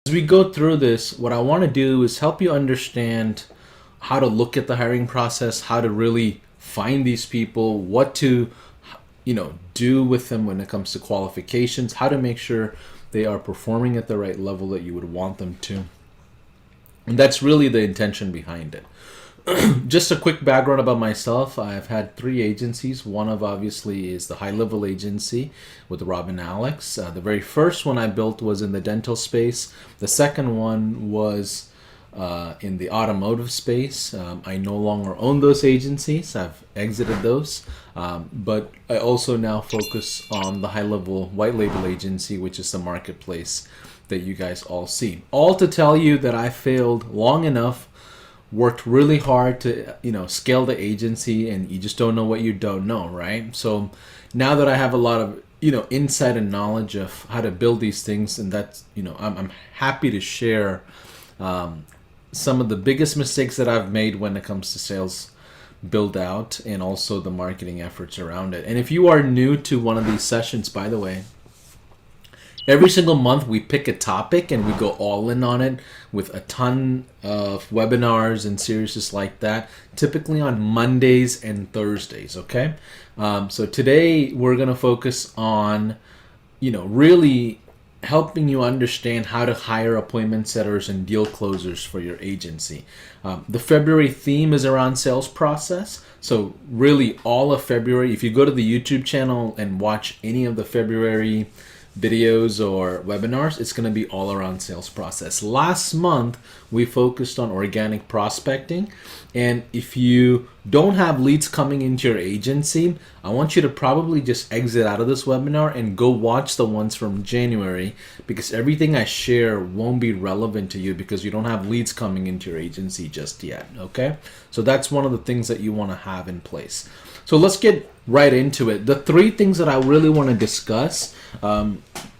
As we go through this, what I want to do is help you understand how to look at the hiring process, how to really find these people, what to do with them when it comes to qualifications, how to make sure they are performing at the right level that you would want them to. And that's really the intention behind it. Just a quick background about myself. I've had 3 agencies. One of obviously is the high level agency with Rob and Alex. The very first one I built was in the dental space. The second one was in the automotive space. I no longer own those agencies. I've exited those. But I also now focus on the high level white label agency, which is the marketplace that you guys all see. All to tell you that I failed long enough, worked really hard to scale the agency, and you just don't know what you don't know, right? So now that I have a lot of insight and knowledge of how to build these things, and that's I'm happy to share some of the biggest mistakes that I've made when it comes to sales build out and also the marketing efforts around it. And if you are new to one of these sessions, by the way, every single month we pick a topic and we go all in on it with a ton of webinars and series like that, typically on Mondays and Thursdays, okay? So today we're going to focus on, really helping you understand how to hire appointment setters and deal closers for your agency. The February theme is around sales process. So really all of February, if you go to the YouTube channel and watch any of the February videos or webinars, it's going to be all around sales process. Last month we focused on organic prospecting, and if you don't have leads coming into your agency, I want you to probably just exit out of this webinar and go watch the ones from January, because everything I share won't be relevant to you because you don't have leads coming into your agency just yet. Okay, so that's one of the things that you want to have in place. So let's get right into it. The 3 things that I really want to discuss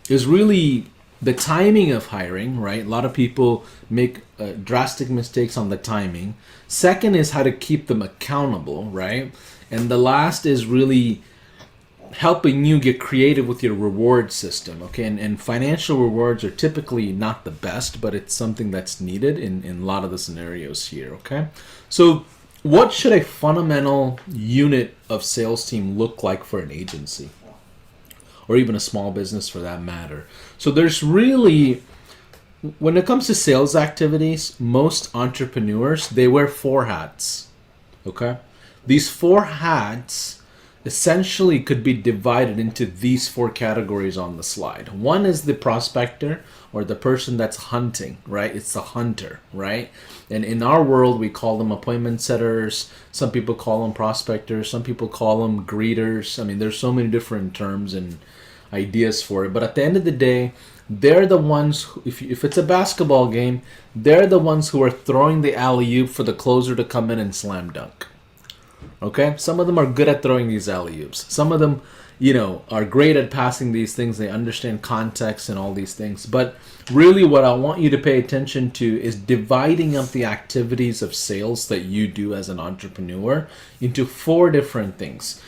is really the timing of hiring, right? A lot of people make drastic mistakes on the timing. Second is how to keep them accountable, right? And the last is really helping you get creative with your reward system, okay? And financial rewards are typically not the best, but it's something that's needed in a lot of the scenarios here, okay? So what should a fundamental unit of sales team look like for an agency? Or even a small business for that matter. So there's really, when it comes to sales activities, most entrepreneurs, they wear 4 hats, okay? These 4 hats essentially could be divided into these 4 categories on the slide. One is the prospector, or the person that's hunting, right? It's the hunter, right? And in our world, we call them appointment setters. Some people call them prospectors. Some people call them greeters. I mean, there's so many different terms and ideas for it. But at the end of the day, they're the ones, if it's a basketball game, they're the ones who are throwing the alley-oop for the closer to come in and slam dunk. Okay? Some of them are good at throwing these alley-oops. Some of them, are great at passing these things. They understand context and all these things. But really what I want you to pay attention to is dividing up the activities of sales that you do as an entrepreneur into 4 different things.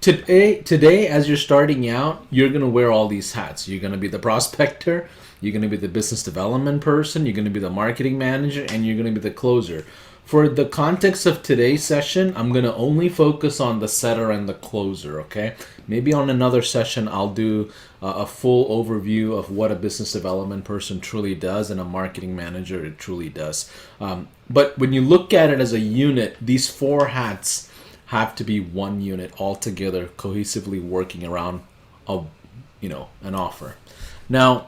Today, as you're starting out, you're going to wear all these hats. You're going to be the prospector, you're going to be the business development person, you're going to be the marketing manager, and you're going to be the closer. For the context of today's session, I'm going to only focus on the setter and the closer, okay? Maybe on another session, I'll do a full overview of what a business development person truly does and a marketing manager it truly does. But when you look at it as a unit, these 4 hats have to be one unit altogether, cohesively working around an offer. Now,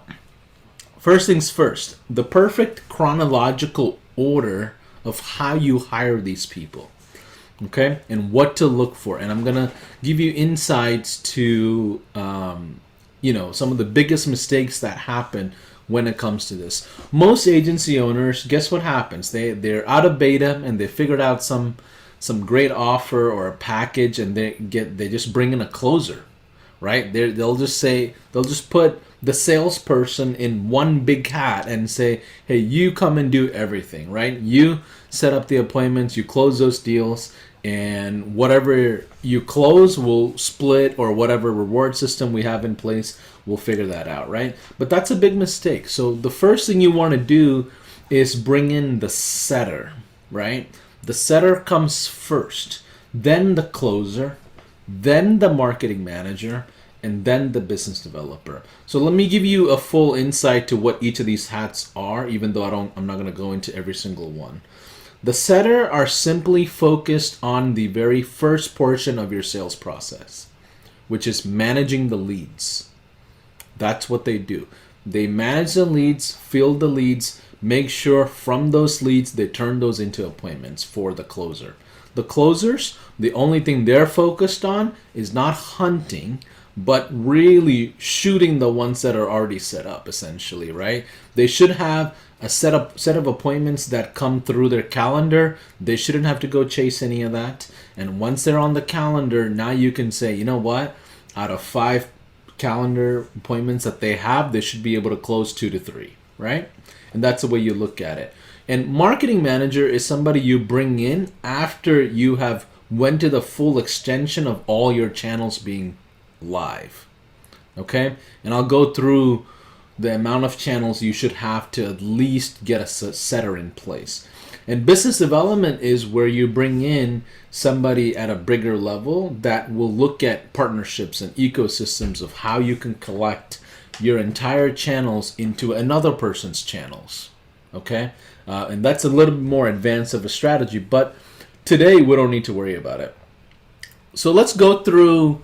first things first, the perfect chronological order of how you hire these people, okay, and what to look for. And I'm gonna give you insights to some of the biggest mistakes that happen when it comes to this. Most agency owners, guess what happens? They're out of beta and they figured out some great offer or a package, and they just bring in a closer, right? They'll just put the salesperson in one big hat and say, hey, you come and do everything, right? You set up the appointments, you close those deals, and whatever you close will split, or whatever reward system we have in place, we'll figure that out, right? But that's a big mistake. So the first thing you want to do is bring in the setter, right? The setter comes first, then the closer, then the marketing manager, and then the business developer. So let me give you a full insight to what each of these hats are, even though I'm not going to go into every single one. The setter are simply focused on the very first portion of your sales process, which is managing the leads. That's what they do. They manage the leads, field the leads, make sure from those leads they turn those into appointments for the closer. The closers, the only thing they're focused on is not hunting, but really shooting the ones that are already set up, essentially, right? They should have a set of appointments that come through their calendar. They shouldn't have to go chase any of that. And once they're on the calendar, now you can say, you know what? Out of 5 calendar appointments that they have, they should be able to close 2 to 3, right? And that's the way you look at it. And marketing manager is somebody you bring in after you have went to the full extension of all your channels being live. Okay? And I'll go through the amount of channels you should have to at least get a setter in place. And business development is where you bring in somebody at a bigger level that will look at partnerships and ecosystems of how you can collect your entire channels into another person's channels. Okay? And that's a little bit more advanced of a strategy, but today we don't need to worry about it. So let's go through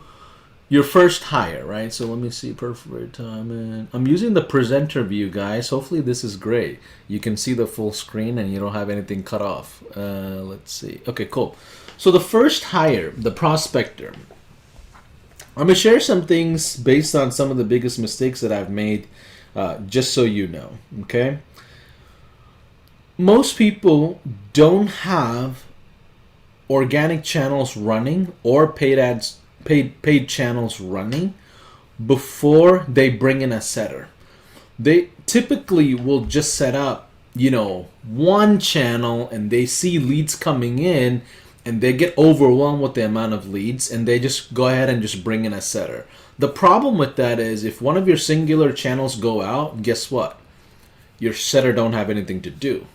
your first hire, right? So let me see, perfect time. And I'm using the presenter view, guys. Hopefully this is great. You can see the full screen and you don't have anything cut off. Let's see. Okay, cool. So the first hire, the prospector. I'm going to share some things based on some of the biggest mistakes that I've made, just so you know, okay? Most people don't have organic channels running or paid channels running before they bring in a setter. They typically will just set up, one channel, and they see leads coming in and they get overwhelmed with the amount of leads and they just go ahead and just bring in a setter. The problem with that is if one of your singular channels go out, guess what? Your setter don't have anything to do.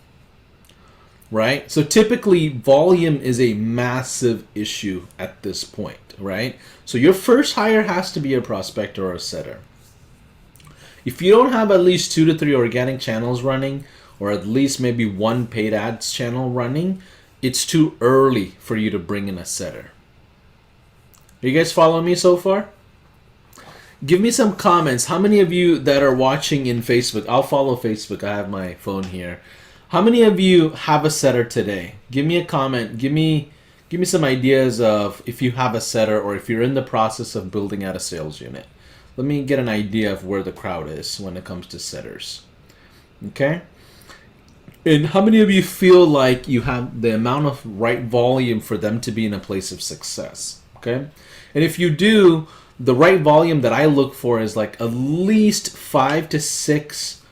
Right? So typically volume is a massive issue at this point, right? So your first hire has to be a prospector or a setter. If you don't have at least 2 to 3 organic channels running, or at least maybe 1 paid ads channel running, it's too early for you to bring in a setter. Are you guys following me so far? Give me some comments. How many of you that are watching in Facebook? I'll follow Facebook. I have my phone here. How many of you have a setter today? Give me a comment. Give me some ideas of if you have a setter or if you're in the process of building out a sales unit. Let me get an idea of where the crowd is when it comes to setters. Okay? And how many of you feel like you have the amount of right volume for them to be in a place of success? Okay? And if you do, the right volume that I look for is like at least 5 to 6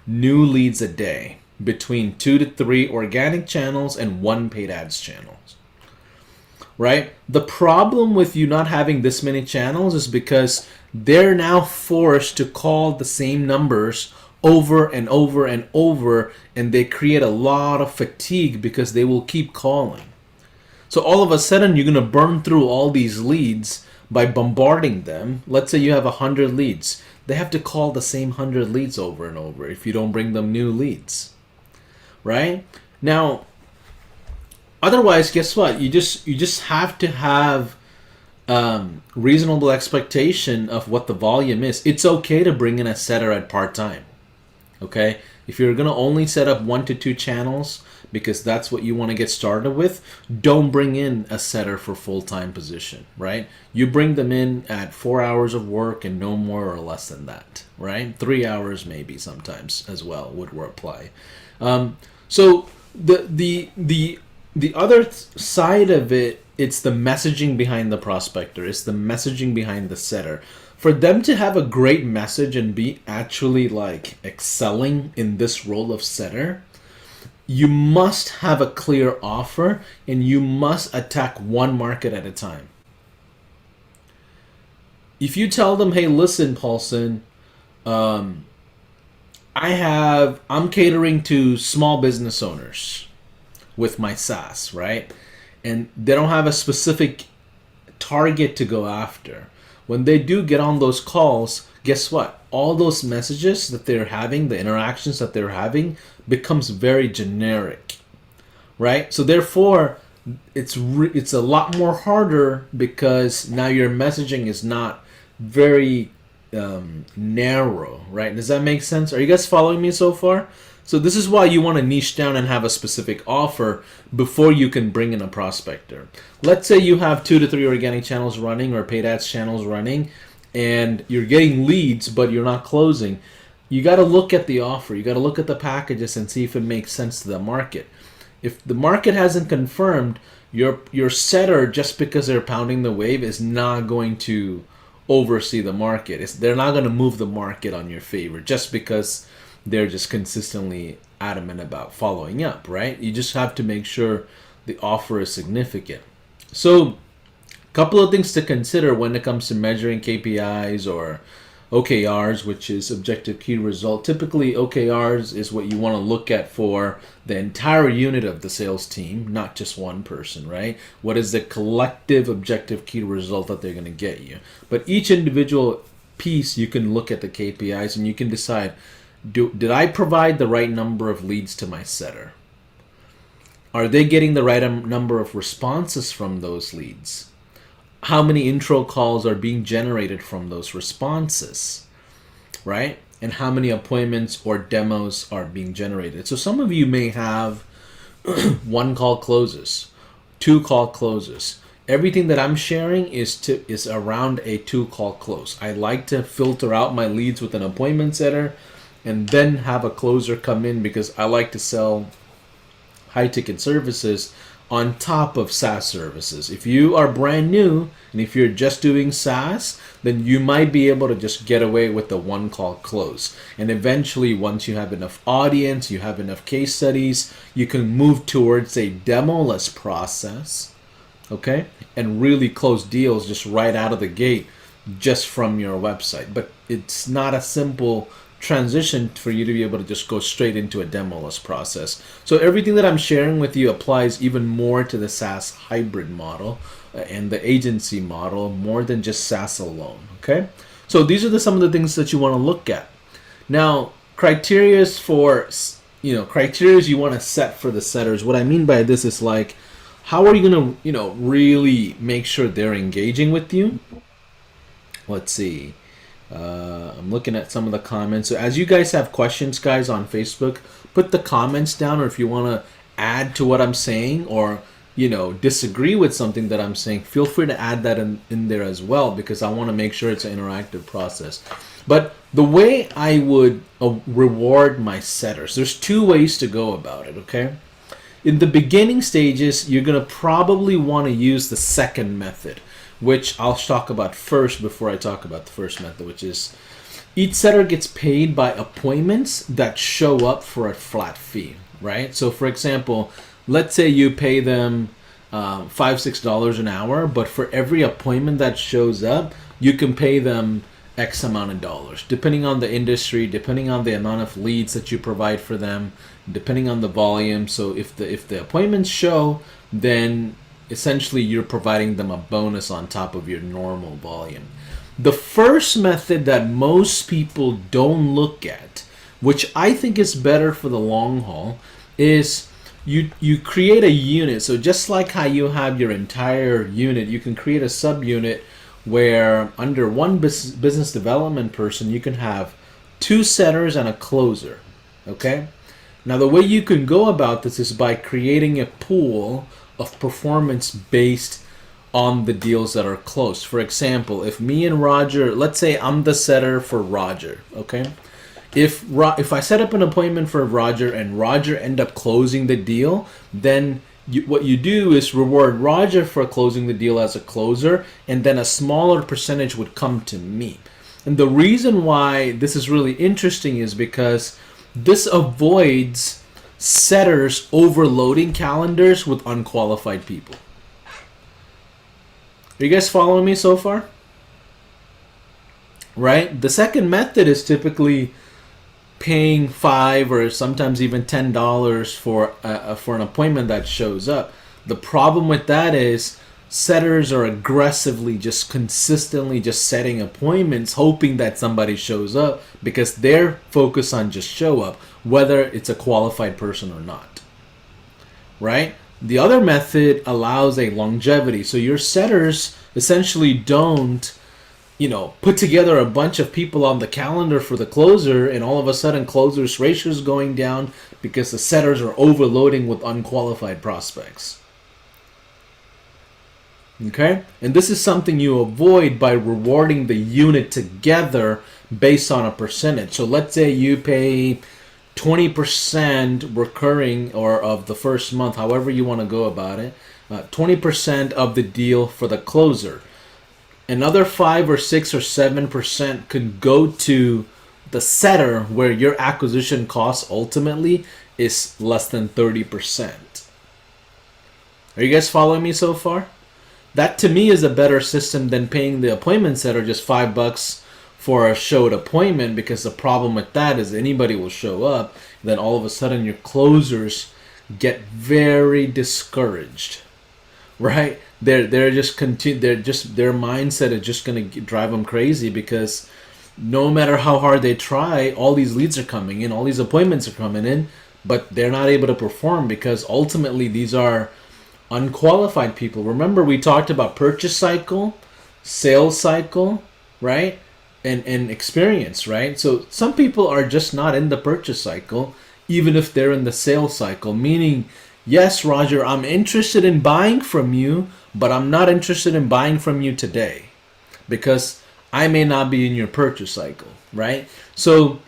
new leads a day, between 2 to 3 organic channels and 1 paid ads channel. Right? The problem with you not having this many channels is because they're now forced to call the same numbers over and over and over, and they create a lot of fatigue because they will keep calling. So all of a sudden you're going to burn through all these leads by bombarding them. Let's say you have 100 leads. They have to call the same 100 leads over and over if you don't bring them new leads. Right? Now, otherwise, guess what? You just have to have reasonable expectation of what the volume is. It's okay to bring in a setter at part-time. Okay? If you're going to only set up 1 to 2 channels because that's what you want to get started with, don't bring in a setter for full-time position, right? You bring them in at 4 hours of work and no more or less than that, right? 3 hours maybe sometimes as well would apply. So the other side of it, it's the messaging behind the prospector. It's the messaging behind the setter. For them to have a great message and be actually like excelling in this role of setter, you must have a clear offer and you must attack one market at a time. If you tell them, hey, listen, Paulson, I'm catering to small business owners with my SaaS, right? And they don't have a specific target to go after. When they do get on those calls, guess what? All those messages that they're having, the interactions that they're having, becomes very generic, right? So therefore, it's a lot more harder because now your messaging is not very narrow, right? Does that make sense? Are you guys following me so far? So this is why you want to niche down and have a specific offer before you can bring in a prospector. Let's say you have 2 to 3 organic channels running or paid ads channels running and you're getting leads but you're not closing. You got to look at the offer. You got to look at the packages and see if it makes sense to the market. If the market hasn't confirmed, your setter, just because they're pounding the wave, is not going to oversee the market. They're not going to move the market on your favor just because they're just consistently adamant about following up, right? You just have to make sure the offer is significant. So a couple of things to consider when it comes to measuring KPIs or OKRs, which is objective key result. Typically, OKRs is what you want to look at for the entire unit of the sales team, not just one person, right? What is the collective objective key result that they're going to get you? But each individual piece, you can look at the KPIs and you can decide, did I provide the right number of leads to my setter? Are they getting the right number of responses from those leads? How many intro calls are being generated from those responses, right? And how many appointments or demos are being generated? So some of you may have 1 call closes, 2 call closes. Everything that I'm sharing is around a 2 call close. I like to filter out my leads with an appointment setter and then have a closer come in because I like to sell high ticket services on top of SaaS services. If you are brand new and if you're just doing SaaS, then you might be able to just get away with the 1 call close. And eventually, once you have enough audience, you have enough case studies, you can move towards a demo-less process, okay? And really close deals just right out of the gate just from your website. But it's not a simple transition for you to be able to just go straight into a demo-less process. So everything that I'm sharing with you applies even more to the SaaS hybrid model and the agency model more than just SaaS alone, okay? So these are some of the things that you want to look at. Now, criteria you want to set for the setters. What I mean by this is like, how are you going to, really make sure they're engaging with you? Let's see. I'm looking at some of the comments. So as you guys have questions, guys, on Facebook, put the comments down, or if you want to add to what I'm saying or, disagree with something that I'm saying, feel free to add that in there as well, because I want to make sure it's an interactive process. But the way I would reward my setters, there's 2 ways to go about it, okay? In the beginning stages, you're going to probably want to use the second method, which I'll talk about first before I talk about the first method, which is each setter gets paid by appointments that show up for a flat fee, right? So for example, let's say you pay them $5-6 an hour, but for every appointment that shows up, you can pay them X amount of dollars, depending on the industry, depending on the amount of leads that you provide for them, depending on the volume. So if the appointments show, then essentially you're providing them a bonus on top of your normal volume. The first method that most people don't look at, which I think is better for the long haul, is you create a unit. So just like how you have your entire unit, you can create a subunit where under one business development person, you can have 2 setters and a closer, okay? Now the way you can go about this is by creating a pool of performance based on the deals that are closed. For example, if me and Roger, let's say I'm the setter for Roger, okay? If I set up an appointment for Roger and Roger end up closing the deal, then what you do is reward Roger for closing the deal as a closer, and then a smaller percentage would come to me. And the reason why this is really interesting is because this avoids setters overloading calendars with unqualified people. Are you guys following me so far? Right? The second method is typically paying $5 or sometimes even $10 for an appointment that shows up. The problem with that is setters are aggressively just consistently just setting appointments hoping that somebody shows up because they're focused on just show up, whether it's a qualified person or not. Right? The other method allows a longevity. So your setters essentially don't put together a bunch of people on the calendar for the closer, and all of a sudden closers ratio is going down because the setters are overloading with unqualified prospects. Okay? And this is something you avoid by rewarding the unit together based on a percentage. So let's say you pay 20% recurring or of the first month, however you want to go about it, 20% of the deal for the closer. Another 5 or 6 or 7% could go to the setter, where your acquisition cost ultimately is less than 30%. Are you guys following me so far? That to me is a better system than paying the appointment setter just $5 for a showed appointment, because the problem with that is anybody will show up, then all of a sudden your closers get very discouraged. Right? Their mindset is just going to drive them crazy, because no matter how hard they try, all these leads are coming in, all these appointments are coming in, but they're not able to perform because ultimately these are unqualified people. Remember, we talked about purchase cycle, sales cycle, right? And experience, right? So some people are just not in the purchase cycle, even if they're in the sales cycle, meaning, yes, Roger, I'm interested in buying from you, but I'm not interested in buying from you today because I may not be in your purchase cycle, right? So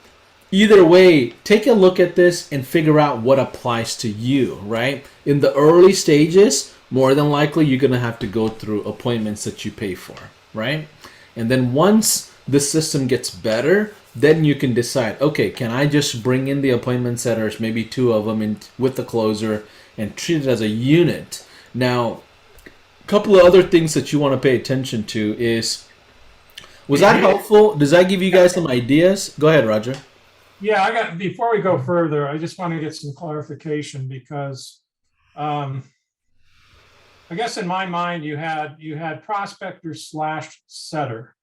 either way, take a look at this and figure out what applies to you, right? In the early stages, more than likely, you're going to have to go through appointments that you pay for, right? And then once the system gets better, then you can decide, okay, can I just bring in the appointment setters, maybe 2 of them, in with the closer, and treat it as a unit. Now, a couple of other things that you want to pay attention to is, was that helpful? Does that give you guys some ideas? Go ahead, Roger. Yeah, before we go further, I just want to get some clarification because I guess in my mind you had prospector / setter.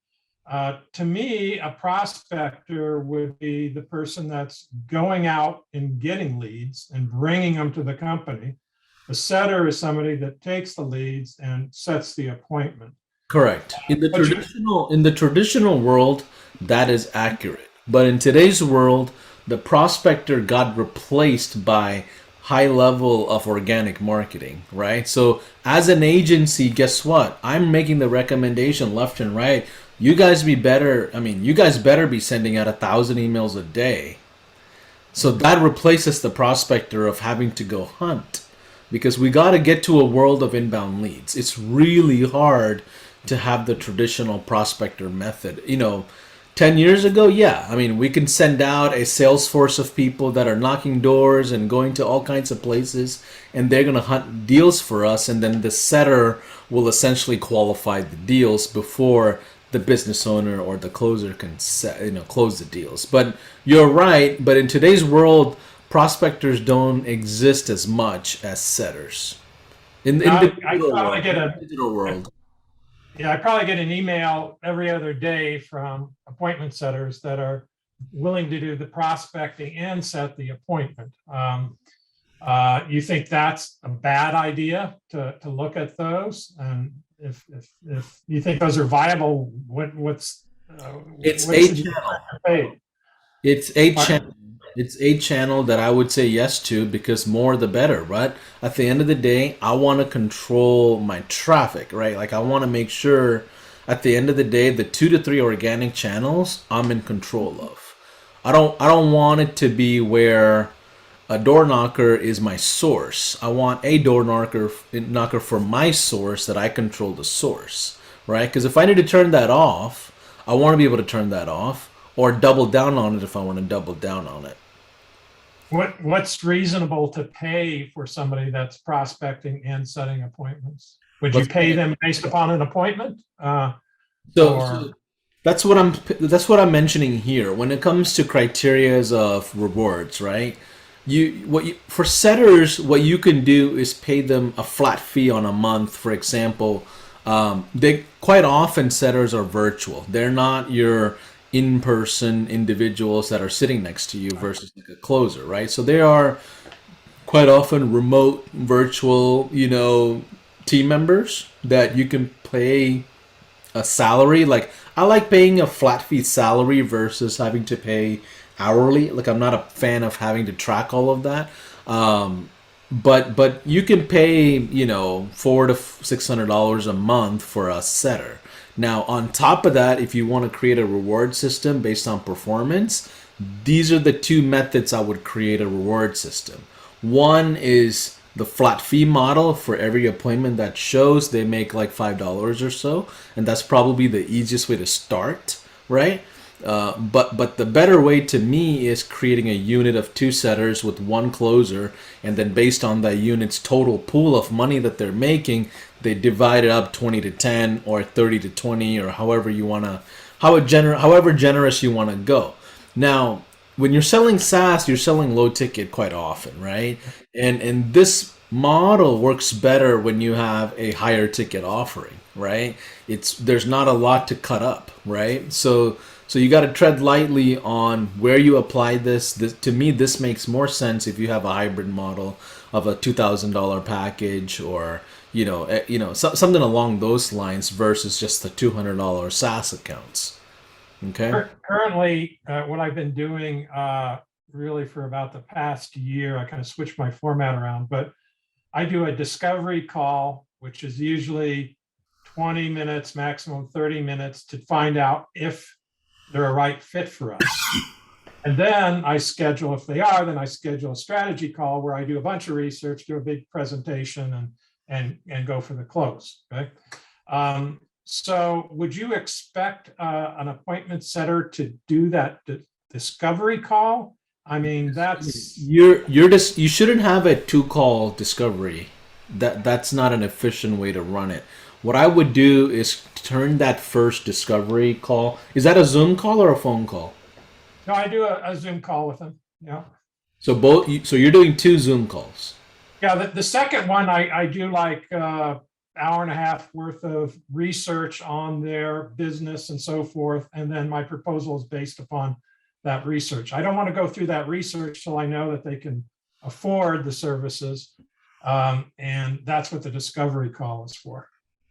To me, a prospector would be the person that's going out and getting leads and bringing them to the company. The setter is somebody that takes the leads and sets the appointment. Correct. In the traditional world, that is accurate. But in today's world, the prospector got replaced by high level of organic marketing, right? So as an agency, guess what? I'm making the recommendation left and right. You guys better be sending out 1,000 emails a day. So that replaces the prospector of having to go hunt, because we got to get to a world of inbound leads. It's really hard to have the traditional prospector method. 10 years ago, yeah, we can send out a sales force of people that are knocking doors and going to all kinds of places, and they're going to hunt deals for us, and then the setter will essentially qualify the deals before the business owner or the closer can close the deals. But you're right. But in today's world, prospectors don't exist as much as setters. In the digital world. I probably get an email every other day from appointment setters that are willing to do the prospecting and set the appointment. You think that's a bad idea to look at those? And if you think those are viable, what's it's a channel. It's a channel that I would say yes to, because more the better, right? At the end of the day, I want to control my traffic, right? Like, I want to make sure at the end of the day, the 2 to 3 organic channels I'm in control of. I don't want it to be where a door knocker is my source. I want a door knocker for my source that I control the source, right? Because if I need to turn that off, I want to be able to turn that off, or double down on it if I want to double down on it. What's reasonable to pay for somebody that's prospecting and setting appointments? Would you Let's pay say, them based upon an appointment? so Or that's what I'm mentioning here when it comes to criterias of rewards, right? For setters, what you can do is pay them a flat fee on a month. For example, they quite often setters are virtual. They're not your in-person individuals that are sitting next to you versus like a closer, right? So they are quite often remote, virtual, team members that you can pay a salary. Like I like paying a flat fee salary versus having to pay hourly. Like I'm not a fan of having to track all of that. But you can pay $400 to $600 a month for a setter. Now on top of that, if you want to create a reward system based on performance, these are the two methods I would create a reward system. One is the flat fee model. For every appointment that shows, they make like $5 or so, and that's probably the easiest way to start, right? But the better way to me is creating a unit of two setters with one closer, and then based on that unit's total pool of money that they're making, they divide it up 20 to 10 or 30 to 20 or however generous you want to go. Now, when you're selling SaaS, you're selling low ticket quite often, right? And this model works better when you have a higher ticket offering, right? There's not a lot to cut up, right? So you got to tread lightly on where you apply this. To me, this makes more sense if you have a hybrid model of a $2,000 package, or something along those lines versus just the $200 SaaS accounts. Okay. currently, what I've been doing really for about the past year, I kind of switched my format around, but I do a discovery call, which is usually 20 minutes, maximum 30 minutes to find out if they're a right fit for us. And then if they are, then I schedule a strategy call where I do a bunch of research, do a big presentation, and go for the close. Okay. So would you expect an appointment setter to do that discovery call? I mean, that's You shouldn't have a two call discovery. That's not an efficient way to run it. What I would do is turn that first discovery call. Is that a Zoom call or a phone call? no, I do a Zoom call with them. Yeah. So you're doing two Zoom calls. Yeah. The second one, I do like hour and a half worth of research on their business and so forth. And then my proposal is based upon that research. I don't want to go through that research till I know that they can afford the services. And that's what the discovery call is for.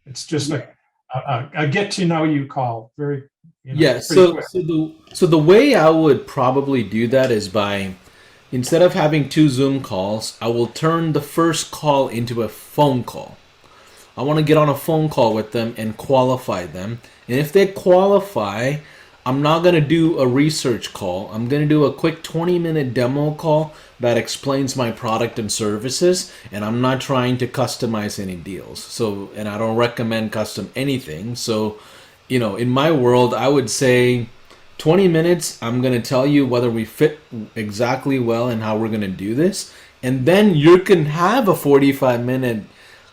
It's just a get to know you call. Very, Yeah, pretty so quick. so the way I would probably do that is by, instead of having two Zoom calls, I will turn the first call into a phone call. I want to get on a phone call with them and qualify them. And if they qualify, I'm not going to do a research call. I'm going to do a quick 20-minute demo call that explains my product and services, and I'm not trying to customize any deals. So, and I don't recommend custom anything. So, in my world, I would say 20 minutes, I'm going to tell you whether we fit exactly well and how we're going to do this. And then you can have a 45-minute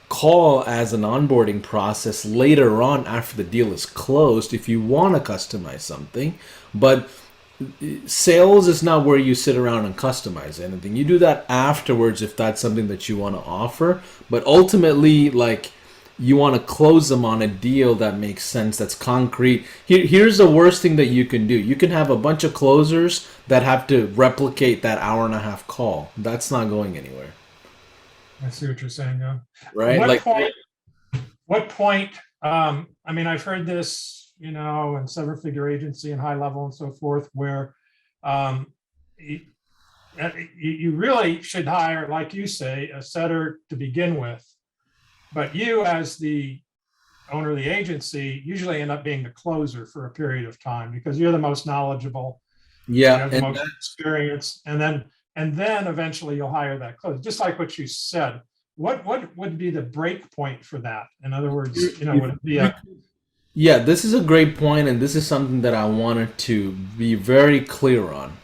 call as an onboarding process later on after the deal is closed if you want to customize something. But sales is not where you sit around and customize anything. You do that afterwards if that's something that you want to offer. But ultimately, like, you want to close them on a deal that makes sense, that's concrete. Here's the worst thing that you can do. You can have a bunch of closers that have to replicate that hour and a half call. That's not going anywhere. I see what you're saying. Right? What Like, point? What point? I mean, I've heard this, in seven-figure agency and high level and so forth, where um, you, you really should hire, like you say, a setter to begin with. But you, as the owner of the agency, usually end up being the closer for a period of time because you're the most knowledgeable, you yeah, have the and most experience, and then eventually you'll hire that closer. Just like what you said. What would be the break point for that? In other words, would it be a yeah, this is a great point, and this is something that I wanted to be very clear on.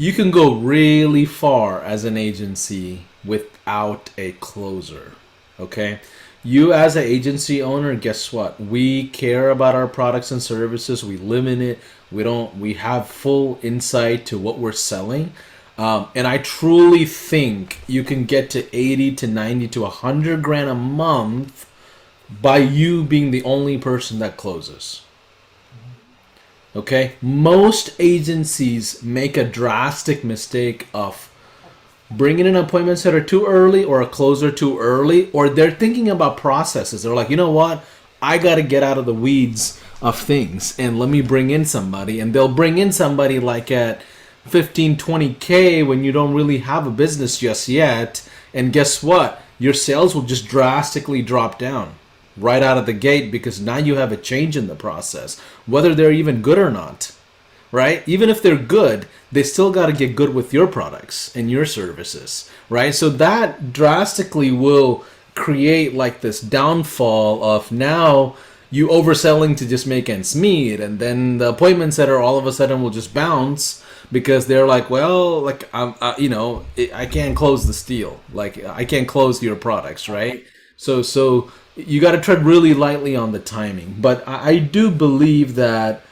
you can go really far as an agency without a closer. Okay? You as an agency owner, guess what? We care about our products and services. We live in it. We have full insight to what we're selling. And I truly think you can get to 80 to 90 to 100 grand a month by you being the only person that closes. Okay? Most agencies make a drastic mistake of bringing in appointments that are too early or a closer too early, or they're thinking about processes. They're like, you know what? I got to get out of the weeds of things and let me bring in somebody. And they'll bring in somebody like at 15, 20K when you don't really have a business just yet. And guess what? Your sales will just drastically drop down right out of the gate because now you have a change in the process, whether they're even good or not. Right? Even if they're good, they still got to get good with your products and your services, right? So that drastically will create like this downfall of now you overselling to just make ends meet, and then the appointments that are all of a sudden will just bounce because they're like, well, like I can't close this deal, like I can't close your products, right? So you got to tread really lightly on the timing, but I do believe that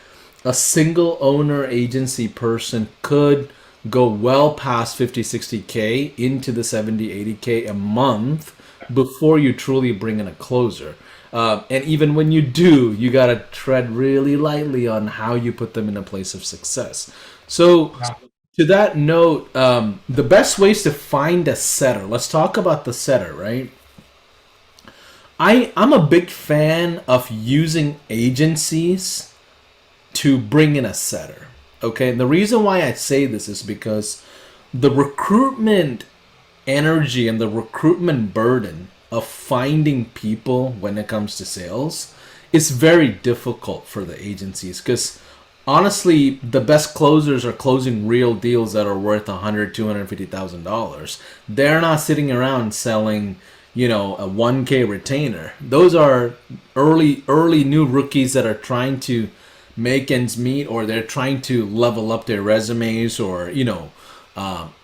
a single owner agency person could go well past 50, 60K into the 70, 80K a month before you truly bring in a closer. And even when you do, you got to tread really lightly on how you put them in a place of success. So, to that note, the best ways to find a setter, let's talk about the setter, right? I'm a big fan of using agencies to bring in a setter. Okay, and the reason why I say this is because the recruitment energy and the recruitment burden of finding people when it comes to sales is very difficult for the agencies because honestly the best closers are closing real deals that are worth $100,000-$250,000. They're not sitting around selling a 1K retainer. Those are early new rookies that are trying to make ends meet, or they're trying to level up their resumes or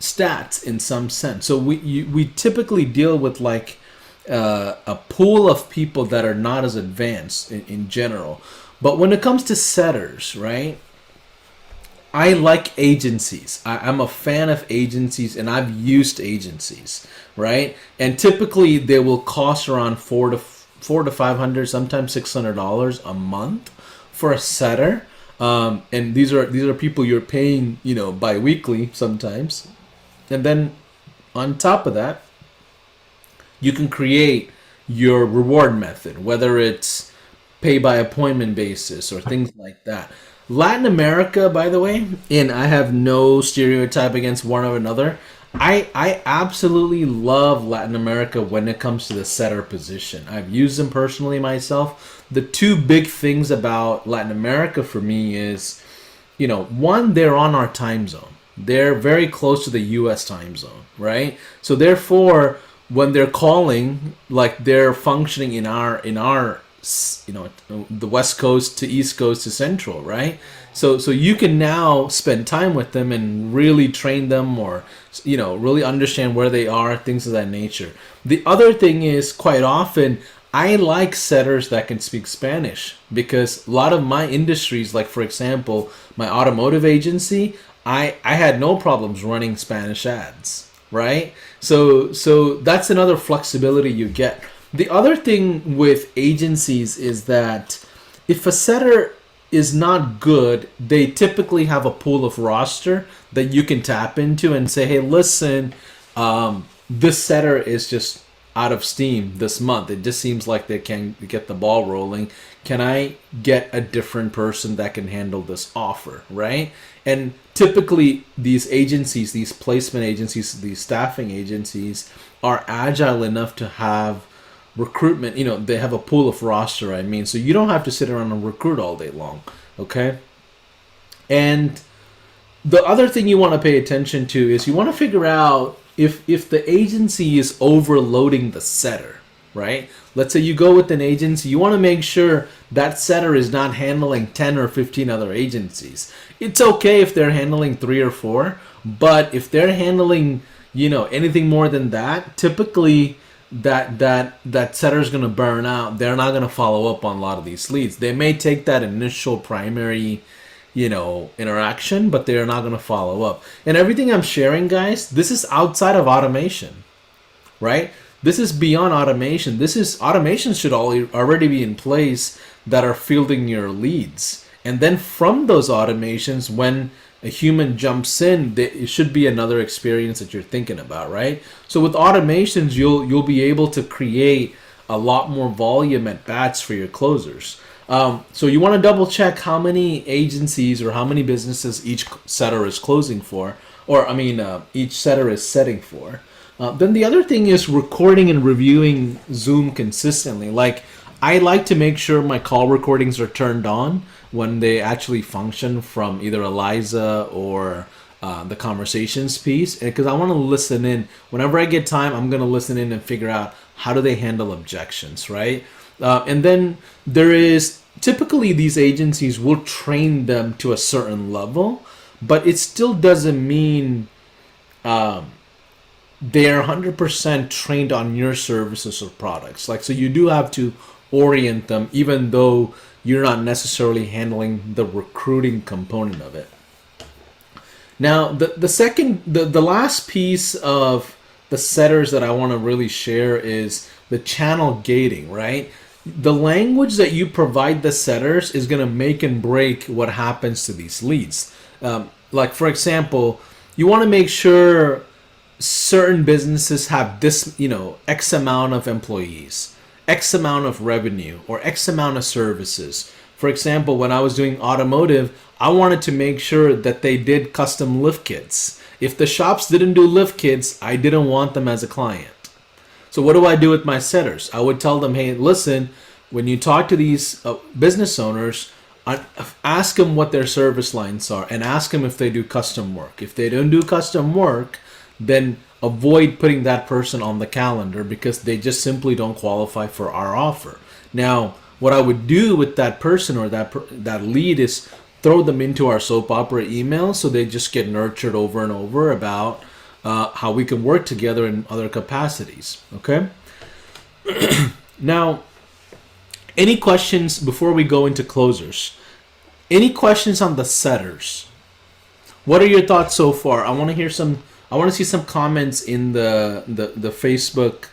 stats in some sense. So we typically deal with like a pool of people that are not as advanced in general. But when it comes to setters, right, I like agencies. I'm a fan of agencies, and I've used agencies, right? And typically they will cost around $400 to $500, sometimes $600 a month for a setter, and these are people you're paying, bi-weekly sometimes, and then on top of that, you can create your reward method, whether it's pay by appointment basis or things like that. Latin America, by the way, and I have no stereotype against one or another. I absolutely love Latin America when it comes to the setter position. I've used them personally myself. The two big things about Latin America for me is, one, they're on our time zone. They're very close to the US time zone, right? So therefore, when they're calling, like they're functioning in our the West Coast to East Coast to Central, right? So you can now spend time with them and really train them, or really understand where they are, things of that nature. The other thing is, quite often I like setters that can speak Spanish, because a lot of my industries, like for example my automotive agency, I had no problems running Spanish ads, right? So that's another flexibility you get. The other thing with agencies is that if a setter is not good, they typically have a pool of roster that you can tap into and say, hey, listen, this setter is just out of steam this month. It just seems like they can't get the ball rolling. Can I get a different person that can handle this offer, right? And typically these agencies, these placement agencies, these staffing agencies are agile enough to have recruitment, they have a pool of roster, so you don't have to sit around and recruit all day long, okay? And the other thing you want to pay attention to is you want to figure out if the agency is overloading the setter, right? Let's say you go with an agency, you want to make sure that setter is not handling 10 or 15 other agencies. It's okay if they're handling 3 or 4, but if they're handling, anything more than that, typically that setter is going to burn out. They're not going to follow up on a lot of these leads. They may take that initial primary interaction, but they're not going to follow up. And everything I'm sharing, guys, this is outside of automation, right? This is beyond automation. Automation should already be in place that are fielding your leads. And then from those automations, when a human jumps in, it should be another experience that you're thinking about, right? So with automations, you'll be able to create a lot more volume at bats for your closers. So you want to double check how many agencies or how many businesses each setter is closing for, or each setter is setting for. Then the other thing is recording and reviewing Zoom consistently. Like, I like to make sure my call recordings are turned on when they actually function from either Eliza or the conversations piece, because I want to listen in. Whenever I get time, I'm going to listen in and figure out how do they handle objections, right? And then there is typically these agencies will train them to a certain level, but it still doesn't mean they're 100% trained on your services or products. So you do have to orient them, even though you're not necessarily handling the recruiting component of it. Now, the last piece of the setters that I want to really share is the channel gating, right? The language that you provide the setters is going to make and break what happens to these leads. Like, for example, you want to make sure certain businesses have this, X amount of employees, X amount of revenue, or X amount of services. For example, when I was doing automotive, I wanted to make sure that they did custom lift kits. If the shops didn't do lift kits, I didn't want them as a client. So what do I do with my setters? I would tell them, hey, listen, when you talk to these business owners, ask them what their service lines are and ask them if they do custom work. If they don't do custom work, then avoid putting that person on the calendar because they just simply don't qualify for our offer. Now, what I would do with that person or that lead is throw them into our soap opera email so they just get nurtured over and over about how we can work together in other capacities. Okay? Now, any questions before we go into closers? Any questions on the setters? What are your thoughts so far? I want to see some comments in the Facebook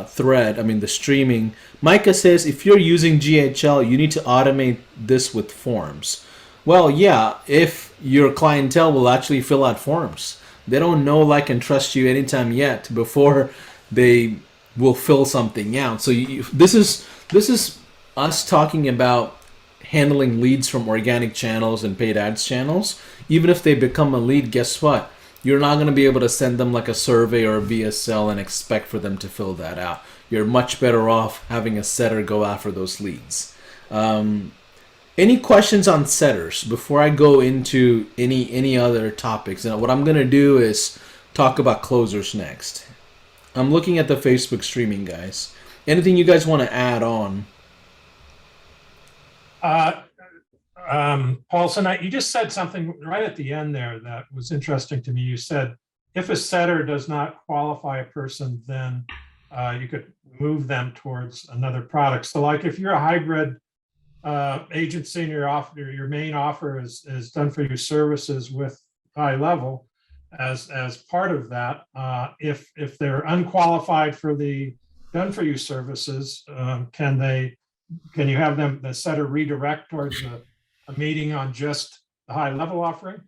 thread. The streaming. Micah says, if you're using GHL, you need to automate this with forms. Well, yeah, if your clientele will actually fill out forms. They don't know, like, and trust you anytime yet before they will fill something out. So this is us talking about handling leads from organic channels and paid ads channels. Even if they become a lead, guess what? You're not going to be able to send them like a survey or a VSL and expect for them to fill that out. You're much better off having a setter go after those leads. Any questions on setters before I go into any other topics? And what I'm going to do is talk about closers next. I'm looking at the Facebook streaming, guys. Anything you guys want to add on? Paulson, you just said something right at the end there that was interesting to me. You said, if a setter does not qualify a person, then you could move them towards another product. So like if you're a hybrid agency and your main offer is done for you services with high level, as part of that, if they're unqualified for the done for you services, can you have the setter redirect towards a meeting on just the high level offering?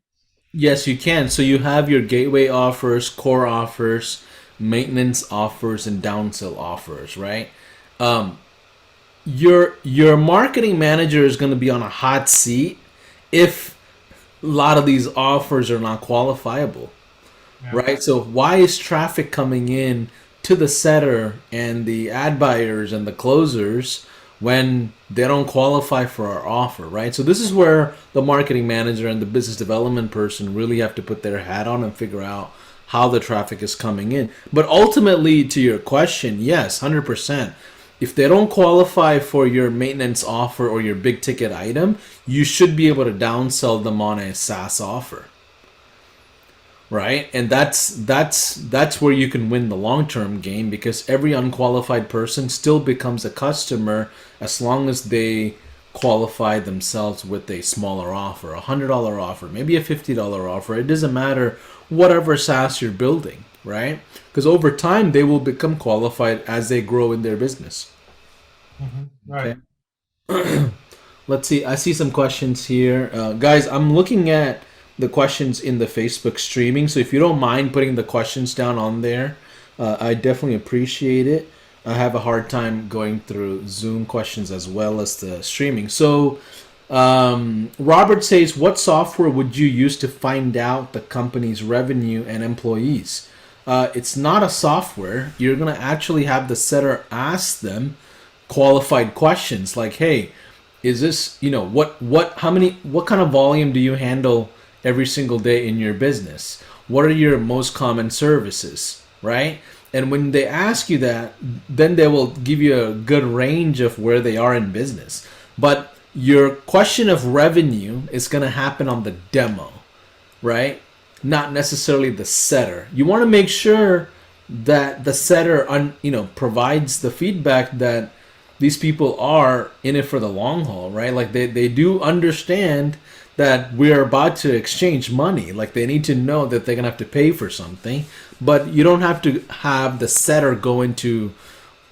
Yes, you can. So you have your gateway offers, core offers, maintenance offers, and downsell offers, right? Your marketing manager is going to be on a hot seat if a lot of these offers are not qualifiable, right? So why is traffic coming in to the setter and the ad buyers and the closers when they don't qualify for our offer, right? So this is where the marketing manager and the business development person really have to put their hat on and figure out how the traffic is coming in. But ultimately, to your question, yes, 100%. If they don't qualify for your maintenance offer or your big ticket item, you should be able to downsell them on a SaaS offer. Right? And that's where you can win the long-term game, because every unqualified person still becomes a customer as long as they qualify themselves with a smaller offer, a $100 offer, maybe a $50 offer. It doesn't matter whatever SaaS you're building, right? Because over time they will become qualified as they grow in their business. Right. Okay. Let's see. I see some questions here, guys. I'm looking at the questions in the Facebook streaming, so if you don't mind putting the questions down on there, I definitely appreciate it. I have a hard time going through Zoom questions as well as the streaming. So Robert says, what software would you use to find out the company's revenue and employees? It's not a software. You're going to actually have the setter ask them qualified questions like, hey, is this, what kind of volume do you handle every single day in your business? What are your most common services, right? And when they ask you that, then they will give you a good range of where they are in business. But your question of revenue is going to happen on the demo, right? Not necessarily the setter. You want to make sure that the setter provides the feedback that these people are in it for the long haul, right? Like they do understand that we're about to exchange money. Like they need to know that they're gonna have to pay for something, but you don't have to have the setter go into,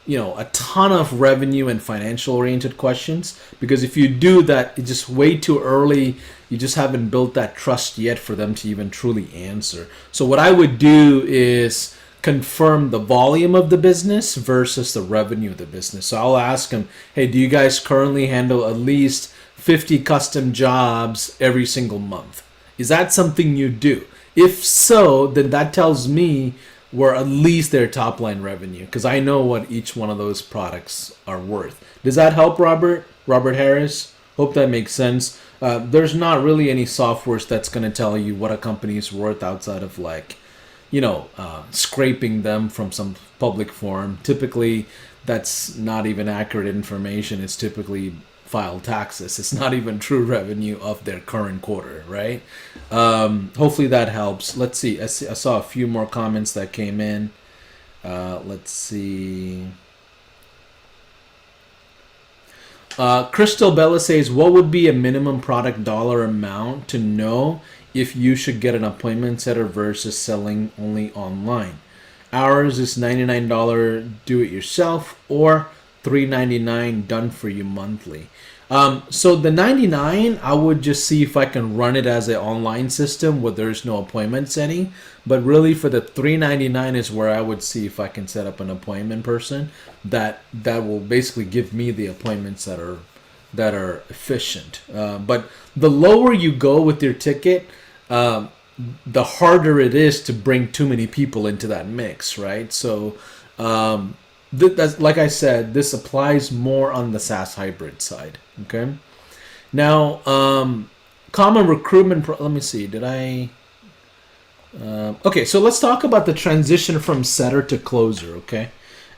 a ton of revenue and financial oriented questions, because if you do that, it's just way too early. You just haven't built that trust yet for them to even truly answer. So what I would do is confirm the volume of the business versus the revenue of the business. So I'll ask them, hey, do you guys currently handle at least 50 custom jobs every single month? Is that something you do? If so, then that tells me we're at least their top line revenue, because I know what each one of those products are worth. Does that help, Robert Harris? Hope that makes sense. There's not really any softwares that's going to tell you what a company is worth outside of scraping them from some public forum. Typically, that's not even accurate information. It's typically filed taxes. It's not even true revenue of their current quarter, right? Hopefully that helps. Let's see. I saw a few more comments that came in. Let's see. Crystal Bella says, what would be a minimum product dollar amount to know if you should get an appointment setter versus selling only online? Ours is $99 do it yourself or $399 done for you monthly. So the $99, I would just see if I can run it as an online system where there's no appointment setting. But really for the $399 is where I would see if I can set up an appointment person that will basically give me the appointments that are efficient. But the lower you go with your ticket, the harder it is to bring too many people into that mix, right? So that's, like I said, this applies more on the SaaS hybrid side. Okay. Now, common recruitment. Let me see. Did I? Okay. So let's talk about the transition from setter to closer. Okay.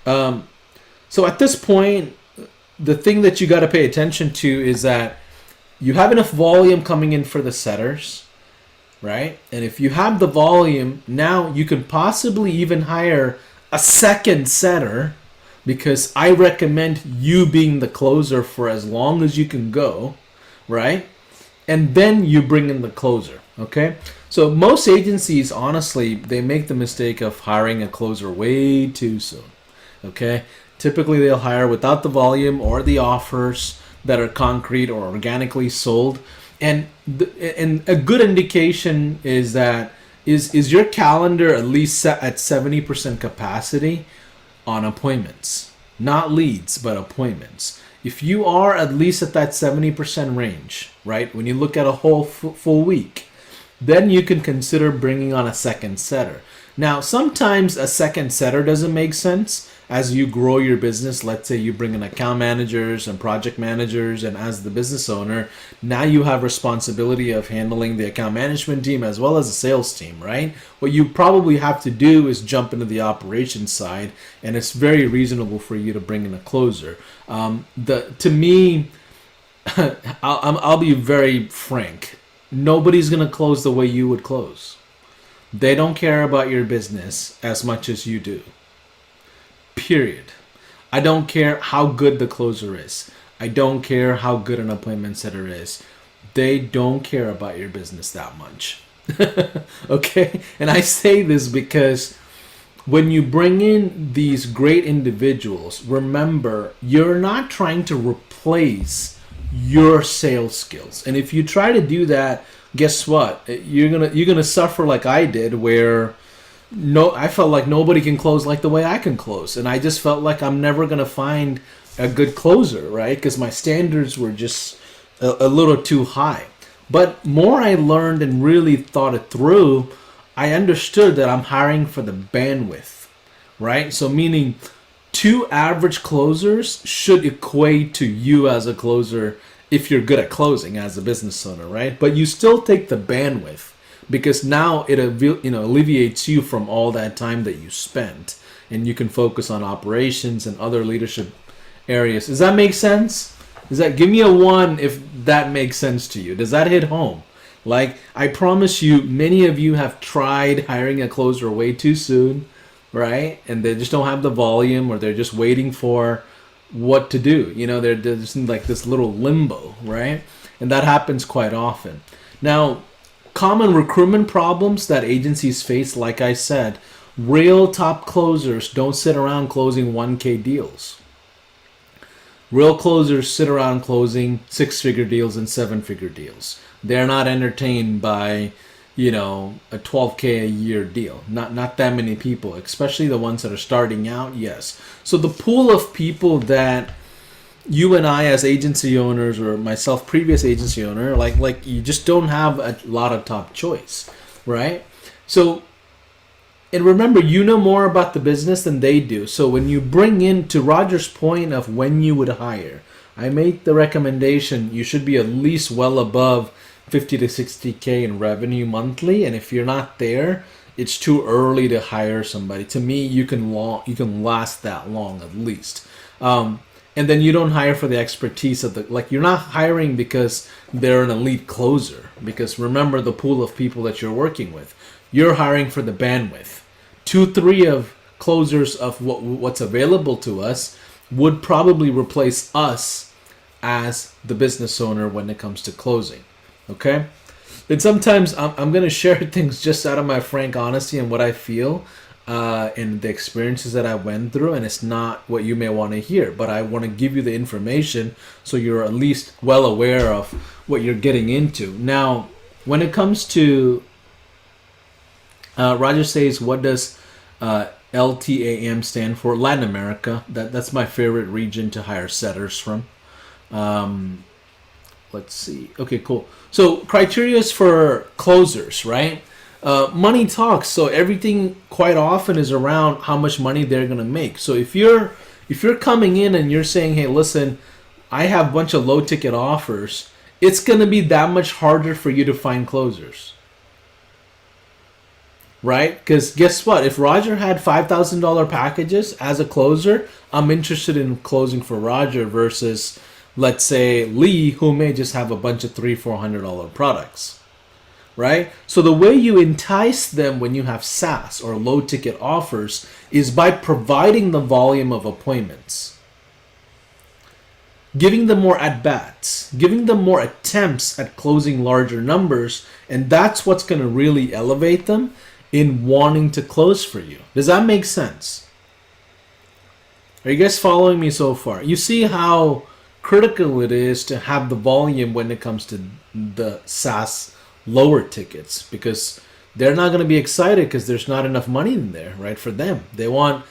So at this point, the thing that you got to pay attention to is that you have enough volume coming in for the setters, right? And if you have the volume, now you can possibly even hire a second setter, because I recommend you being the closer for as long as you can go, right? And then you bring in the closer, okay? So most agencies, honestly, they make the mistake of hiring a closer way too soon, okay? Typically, they'll hire without the volume or the offers that are concrete or organically sold. And a good indication is that is your calendar at least set at 70% capacity on appointments, not leads, but appointments. If you are at least at that 70% range, right, when you look at a whole full week, then you can consider bringing on a second setter. Now, sometimes a second setter doesn't make sense, as you grow your business, let's say you bring in account managers and project managers, and as the business owner, now you have responsibility of handling the account management team as well as the sales team, right? What you probably have to do is jump into the operations side, and it's very reasonable for you to bring in a closer. To me, I'll be very frank. Nobody's gonna close the way you would close. They don't care about your business as much as you do. Period. I don't care how good the closer is. I don't care how good an appointment setter is. They don't care about your business that much. Okay? And I say this because when you bring in these great individuals, remember, you're not trying to replace your sales skills. And if you try to do that, guess what? You're gonna suffer like I did, where I felt like nobody can close like the way I can close, and I just felt like I'm never gonna find a good closer, right? Because my standards were just a little too high. But more I learned and really thought it through, I understood that I'm hiring for the bandwidth, right? So meaning 2 average closers should equate to you as a closer if you're good at closing as a business owner, right? But you still take the bandwidth, because now it alleviates you from all that time that you spent, and you can focus on operations and other leadership areas. Does that make sense? Give me a 1 if that makes sense to you? Does that hit home? Like, I promise you, many of you have tried hiring a closer way too soon, right? And they just don't have the volume, or they're just waiting for what to do. They're just in like this little limbo, right? And that happens quite often. Now, common recruitment problems that agencies face, like I said, real top closers don't sit around closing 1K deals. Real closers sit around closing 6-figure deals and 7-figure deals. They're not entertained by, a 12K a year deal. Not that many people, especially the ones that are starting out. Yes. So the pool of people that you and I as agency owners, or myself, previous agency owner, like you just don't have a lot of top choice, right? So, and remember, you know more about the business than they do. So when you bring in, to Roger's point of when you would hire, I made the recommendation you should be at least well above 50 to 60K in revenue monthly, and if you're not there, it's too early to hire somebody. To me, you can last that long at least. And then you don't hire for the expertise of you're not hiring because they're an elite closer, because remember the pool of people that you're working with. You're hiring for the bandwidth. 2-3 of closers of what's available to us would probably replace us as the business owner when it comes to closing. Okay? And sometimes I'm going to share things just out of my frank honesty and what I feel, and the experiences that I went through, and it's not what you may want to hear, but I want to give you the information so you're at least well aware of what you're getting into. Now, when it comes to Roger says, what does LTAM stand for? Latin America. That's my favorite region to hire setters from. Let's see. Okay, cool. So criteria for closers, right? Money talks. So everything quite often is around how much money they're gonna make. So if you're coming in and you're saying, hey, listen, I have a bunch of low ticket offers, it's gonna be that much harder for you to find closers. Right? Because guess what? If Roger had $5,000 packages as a closer, I'm interested in closing for Roger versus, let's say, Lee, who may just have a bunch of $300-400 products. Right? So the way you entice them when you have SaaS or low ticket offers is by providing the volume of appointments, giving them more at-bats, giving them more attempts at closing larger numbers, and that's what's going to really elevate them in wanting to close for you. Does that make sense? Are you guys following me so far? You see how critical it is to have the volume when it comes to the SaaS lower tickets, because they're not going to be excited because there's not enough money in there, right? For them, they want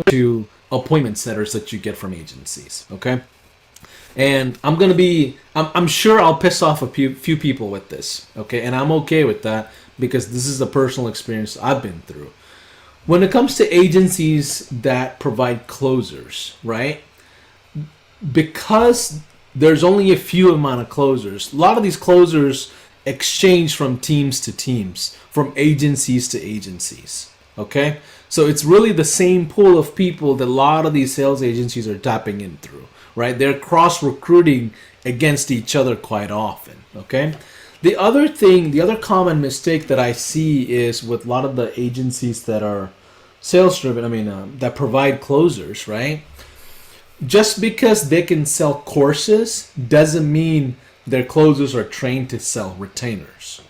to appointment setters that you get from agencies. Okay. And I'm sure I'll piss off a few people with this. Okay. And I'm okay with that because this is a personal experience I've been through. When it comes to agencies that provide closers, right? Because there's only a few amount of closers, a lot of these closers exchange from teams to teams, from agencies to agencies. Okay? So it's really the same pool of people that a lot of these sales agencies are tapping in through, right? They're cross recruiting against each other quite often. Okay? The other common mistake that I see is with a lot of the agencies that are sales driven, that provide closers, right? Just because they can sell courses doesn't mean their closers are trained to sell retainers.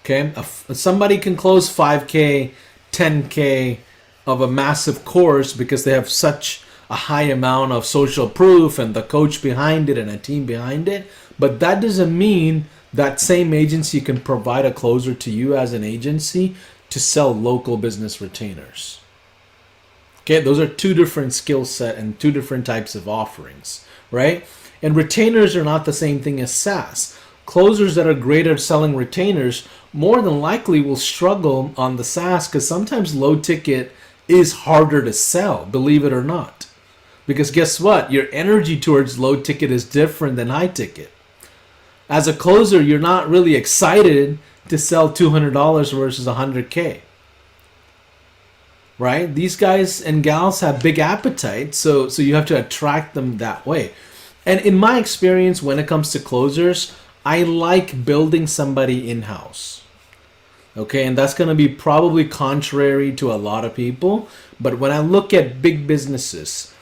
Okay, somebody can close 5K, 10K of a massive course because they have such a high amount of social proof and the coach behind it and a team behind it. But that doesn't mean that same agency can provide a closer to you as an agency to sell local business retainers. Okay, those are two different skill set and two different types of offerings, right? And retainers are not the same thing as SaaS. Closers that are great at selling retainers more than likely will struggle on the SaaS because sometimes low ticket is harder to sell, believe it or not. Because guess what? Your energy towards low ticket is different than high ticket. As a closer, you're not really excited to sell $200 versus $100K. Right? These guys and gals have big appetite, so you have to attract them that way. And in my experience, when it comes to closers, I like building somebody in-house. Okay, and that's going to be probably contrary to a lot of people, but when I look at big businesses,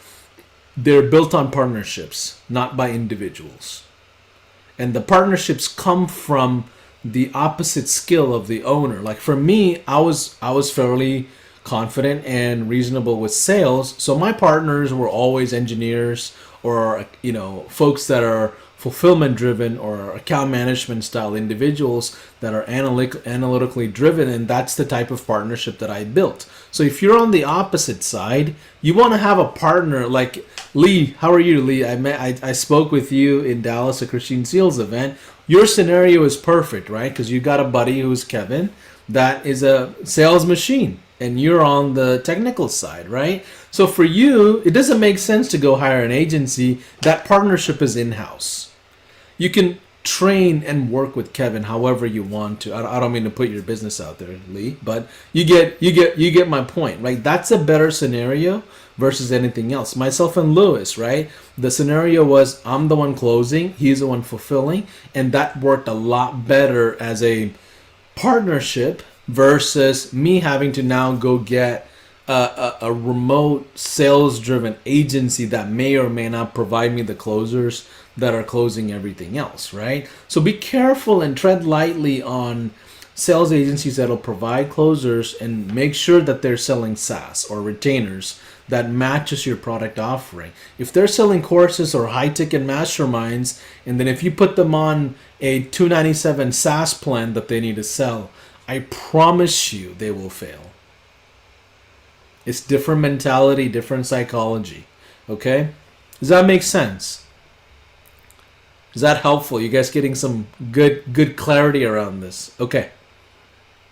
they're built on partnerships, not by individuals. And the partnerships come from the opposite skill of the owner. Like for me, I was fairly confident and reasonable with sales, so my partners were always engineers or folks that are fulfillment driven or account management style individuals that are analytically driven, and that's the type of partnership that I built. So if you're on the opposite side, you want to have a partner like Lee. How are you, Lee? I spoke with you in Dallas at Christine Seals event. Your scenario is perfect, right? Because you got a buddy who's Kevin that is a sales machine and you're on the technical side, right? So for you, it doesn't make sense to go hire an agency. That partnership is in-house. You can train and work with Kevin however you want to. I don't mean to put your business out there, Lee, but you get my point, right? That's a better scenario versus anything else. Myself and Lewis, right? The scenario was I'm the one closing, he's the one fulfilling, and that worked a lot better as a partnership versus me having to now go get a remote sales-driven agency that may or may not provide me the closers that are closing everything else, right? So be careful and tread lightly on sales agencies that'll provide closers and make sure that they're selling SaaS or retainers that matches your product offering. If they're selling courses or high-ticket masterminds, and then if you put them on a $297 SaaS plan that they need to sell, I promise you they will fail. It's different mentality, different psychology. Okay? Does that make sense? Is that helpful? You guys getting some good clarity around this? Okay.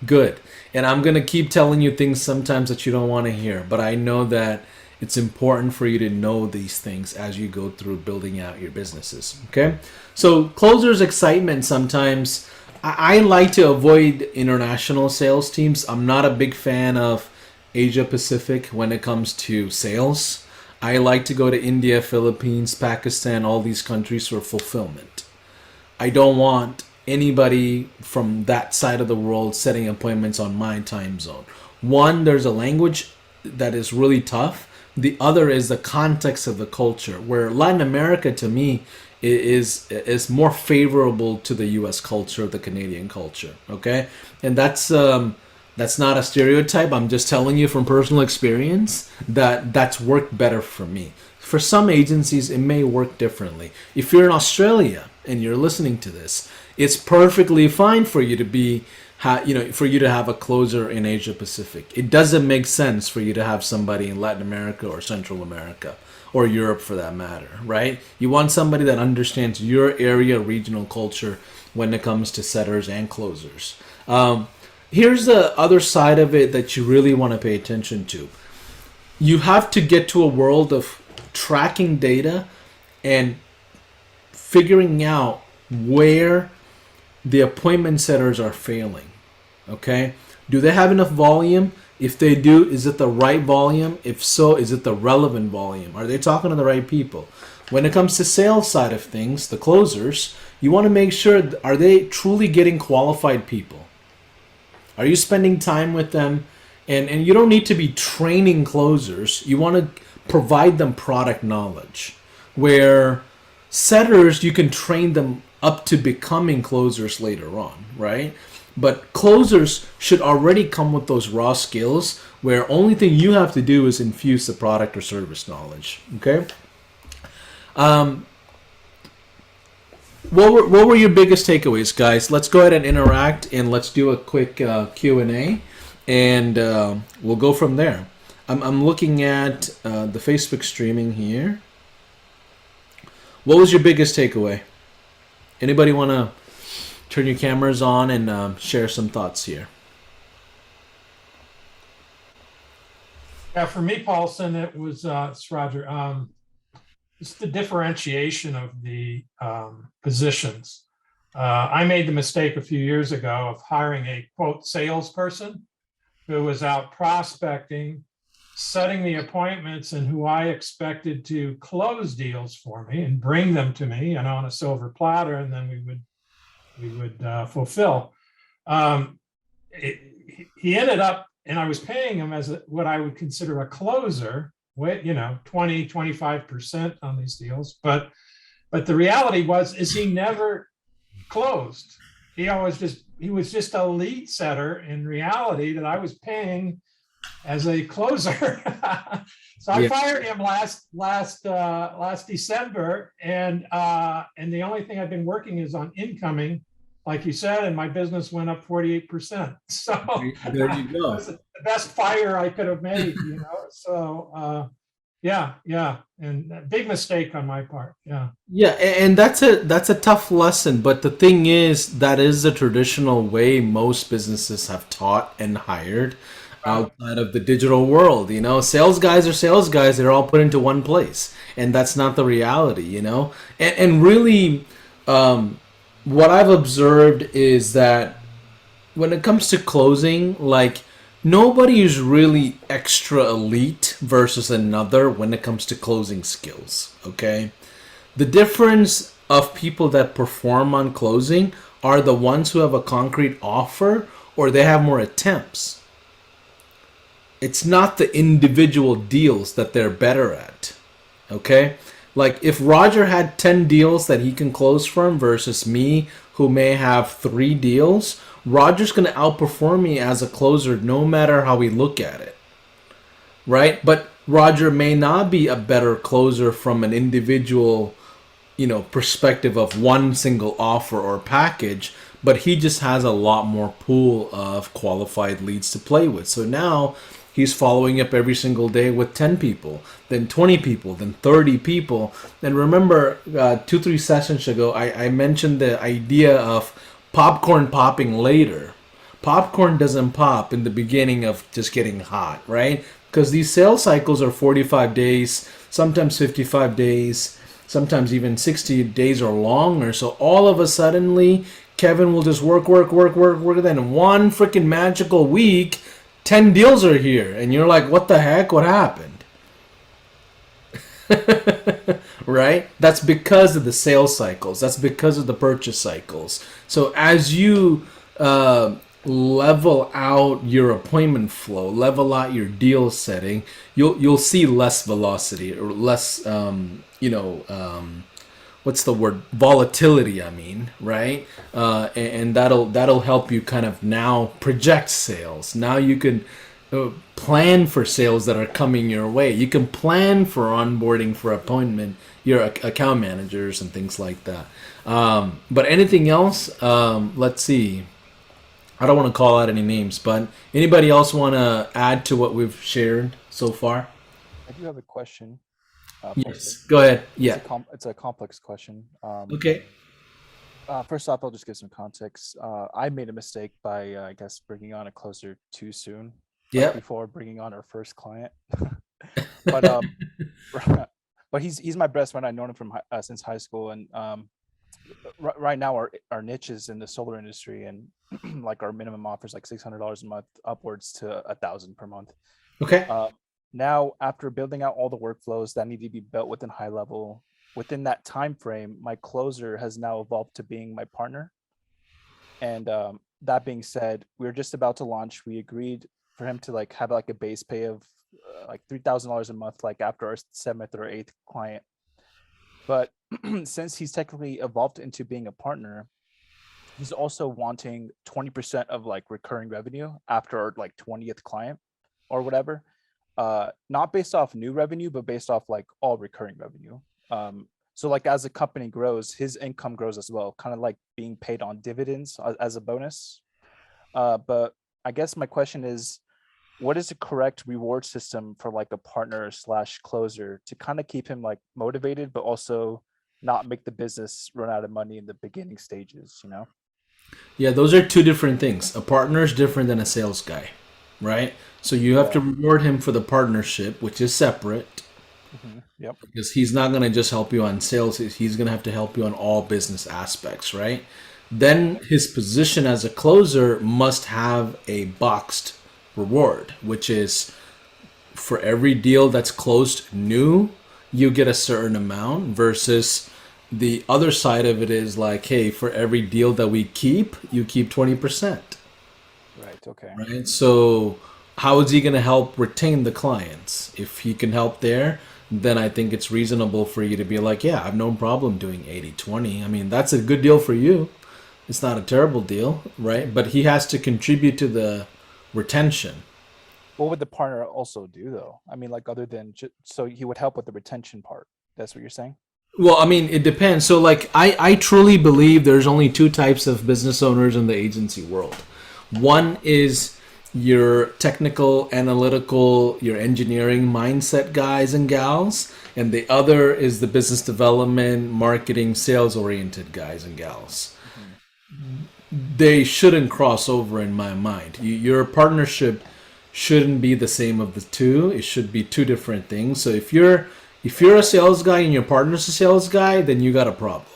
Good. And I'm going to keep telling you things sometimes that you don't want to hear, but I know that it's important for you to know these things as you go through building out your businesses. Okay? So closers excitement sometimes. I like to avoid international sales teams. I'm not a big fan of Asia Pacific when it comes to sales. I like to go to India, Philippines, Pakistan, all these countries for fulfillment. I don't want anybody from that side of the world setting appointments on my time zone. One, there's a language that is really tough. The other is the context of the culture, where Latin America to me is more favorable to the US culture, the Canadian culture. Okay? And that's not a stereotype. I'm just telling you from personal experience that that's worked better for me. For some agencies, it may work differently. If you're in Australia and you're listening to this, it's perfectly fine for you to be for you to have a closer in Asia Pacific. It doesn't make sense for you to have somebody in Latin America or Central America or Europe for that matter, right? You want somebody that understands your area regional culture when it comes to setters and closers. Here's the other side of it that you really want to pay attention to. You have to get to a world of tracking data and figuring out where the appointment setters are failing. Okay? Do they have enough volume? If they do, is it the right volume? If so, is it the relevant volume? Are they talking to the right people? When it comes to sales side of things, the closers, you want to make sure, are they truly getting qualified people? Are you spending time with them? And you don't need to be training closers. You want to provide them product knowledge. Where setters, you can train them up to becoming closers later on, right? But closers should already come with those raw skills where only thing you have to do is infuse the product or service knowledge, okay? What were your biggest takeaways, guys? Let's go ahead and interact and let's do a quick Q&A and we'll go from there. I'm looking at the Facebook streaming here. What was your biggest takeaway? Anybody want to turn your cameras on and share some thoughts here? Yeah, for me, Paulson, it was it's Roger. It's the differentiation of the positions. I made the mistake a few years ago of hiring a quote salesperson who was out prospecting, setting the appointments, and who I expected to close deals for me and bring them to me and on a silver platter, and then we would fulfill. He ended up, and I was paying him as what I would consider a closer, 20-25% on these deals. But the reality is he never closed. He was just a lead setter in reality that I was paying as a closer. So I fired him last December, and the only thing I've been working is on incoming, like you said, and my business went up 48%. So there you go. That's the best fire I could have made, So yeah, and a big mistake on my part. Yeah, and that's a tough lesson. But the thing is, that is the traditional way most businesses have taught and hired outside of the digital world. Sales guys are sales guys. They're all put into one place, and that's not the reality. And really, what I've observed is that when it comes to closing, like, nobody is really extra elite versus another when it comes to closing skills, okay? The difference of people that perform on closing are the ones who have a concrete offer or they have more attempts. It's not the individual deals that they're better at, okay? Like, if Roger had 10 deals that he can close from versus me who may have 3 deals, Roger's going to outperform me as a closer no matter how we look at it, right? But Roger may not be a better closer from an individual, perspective of one single offer or package, but he just has a lot more pool of qualified leads to play with. So now he's following up every single day with 10 people, then 20 people, then 30 people. And remember, 2-3 sessions ago, I mentioned the idea of popcorn popping later. Popcorn doesn't pop in the beginning of just getting hot, right? Because these sales cycles are 45 days, sometimes 55 days, sometimes even 60 days or longer. So all of a suddenly, Kevin will just work. Then one freaking magical week, 10 deals are here. And you're like, what the heck? What happened? Right? That's because of the sales cycles. That's because of the purchase cycles. So as you level out your appointment flow, level out your deal setting, you'll see less velocity or less, what's the word? Volatility, right? And that'll help you kind of now project sales. Now you can plan for sales that are coming your way. You can plan for onboarding for appointment, your account managers and things like that. But anything else? Let's see. I don't want to call out any names, but anybody else want to add to what we've shared so far? I do have a question, Paulson. Yes. Go ahead. Yeah. It's a complex question. Okay. First off, I'll just give some context. I made a mistake by, I guess, bringing on a closer too soon, like Yep. before bringing on our first client. But but he's my best friend. I've known him from since high school, and right now our niche is in the solar industry, and like our minimum offer is like $600 a month, upwards to 1,000 per month. Okay. Uh, Now, after building out all the workflows that need to be built within high level, within that time frame, my closer has now evolved to being my partner. And that being said, we were just about to launch. We agreed for him to like have like a base pay of like $3,000 a month, like after our seventh or eighth client. But since he's technically evolved into being a partner, he's also wanting 20% of like recurring revenue after our like 20th client or whatever. Not based off new revenue, but based off like all recurring revenue. So like as the company grows, his income grows as well, kind of like being paid on dividends as a bonus. But I guess my question is, what is the correct reward system for like a partner slash closer to kind of keep him like motivated, but also not make the business run out of money in the beginning stages, you know? Yeah, those are two different things. A partner is different than a sales guy, right? So you have to Yeah. reward him for the partnership, which is separate, Yep. because he's not going to just help you on sales. He's going to have to help you on all business aspects, right? Then Right. his position as a closer must have a boxed reward, which is for every deal that's closed new, you get a certain amount versus the other side of it is like, hey, for every deal that we keep, you keep 20%. Right. Okay. Right? So how is he going to help retain the clients? If he can help there, then I think it's reasonable for you to be like, yeah, I have no problem doing 80/20. I mean, that's a good deal for you. It's not a terrible deal, right? But he has to contribute to the retention. What would the partner also do though? I mean, like other than so he would help with the retention part. That's what you're saying? Well, I mean, it depends. So, like, I truly believe there's only two types of business owners in the agency world. One is your technical, analytical, your engineering mindset guys and gals, and the other is the business development, marketing, sales oriented guys and gals. Hmm. They shouldn't cross over in my mind. Your partnership shouldn't be the same of the two. It should be two different things. So if you're a sales guy and your partner's a sales guy, then you got a problem.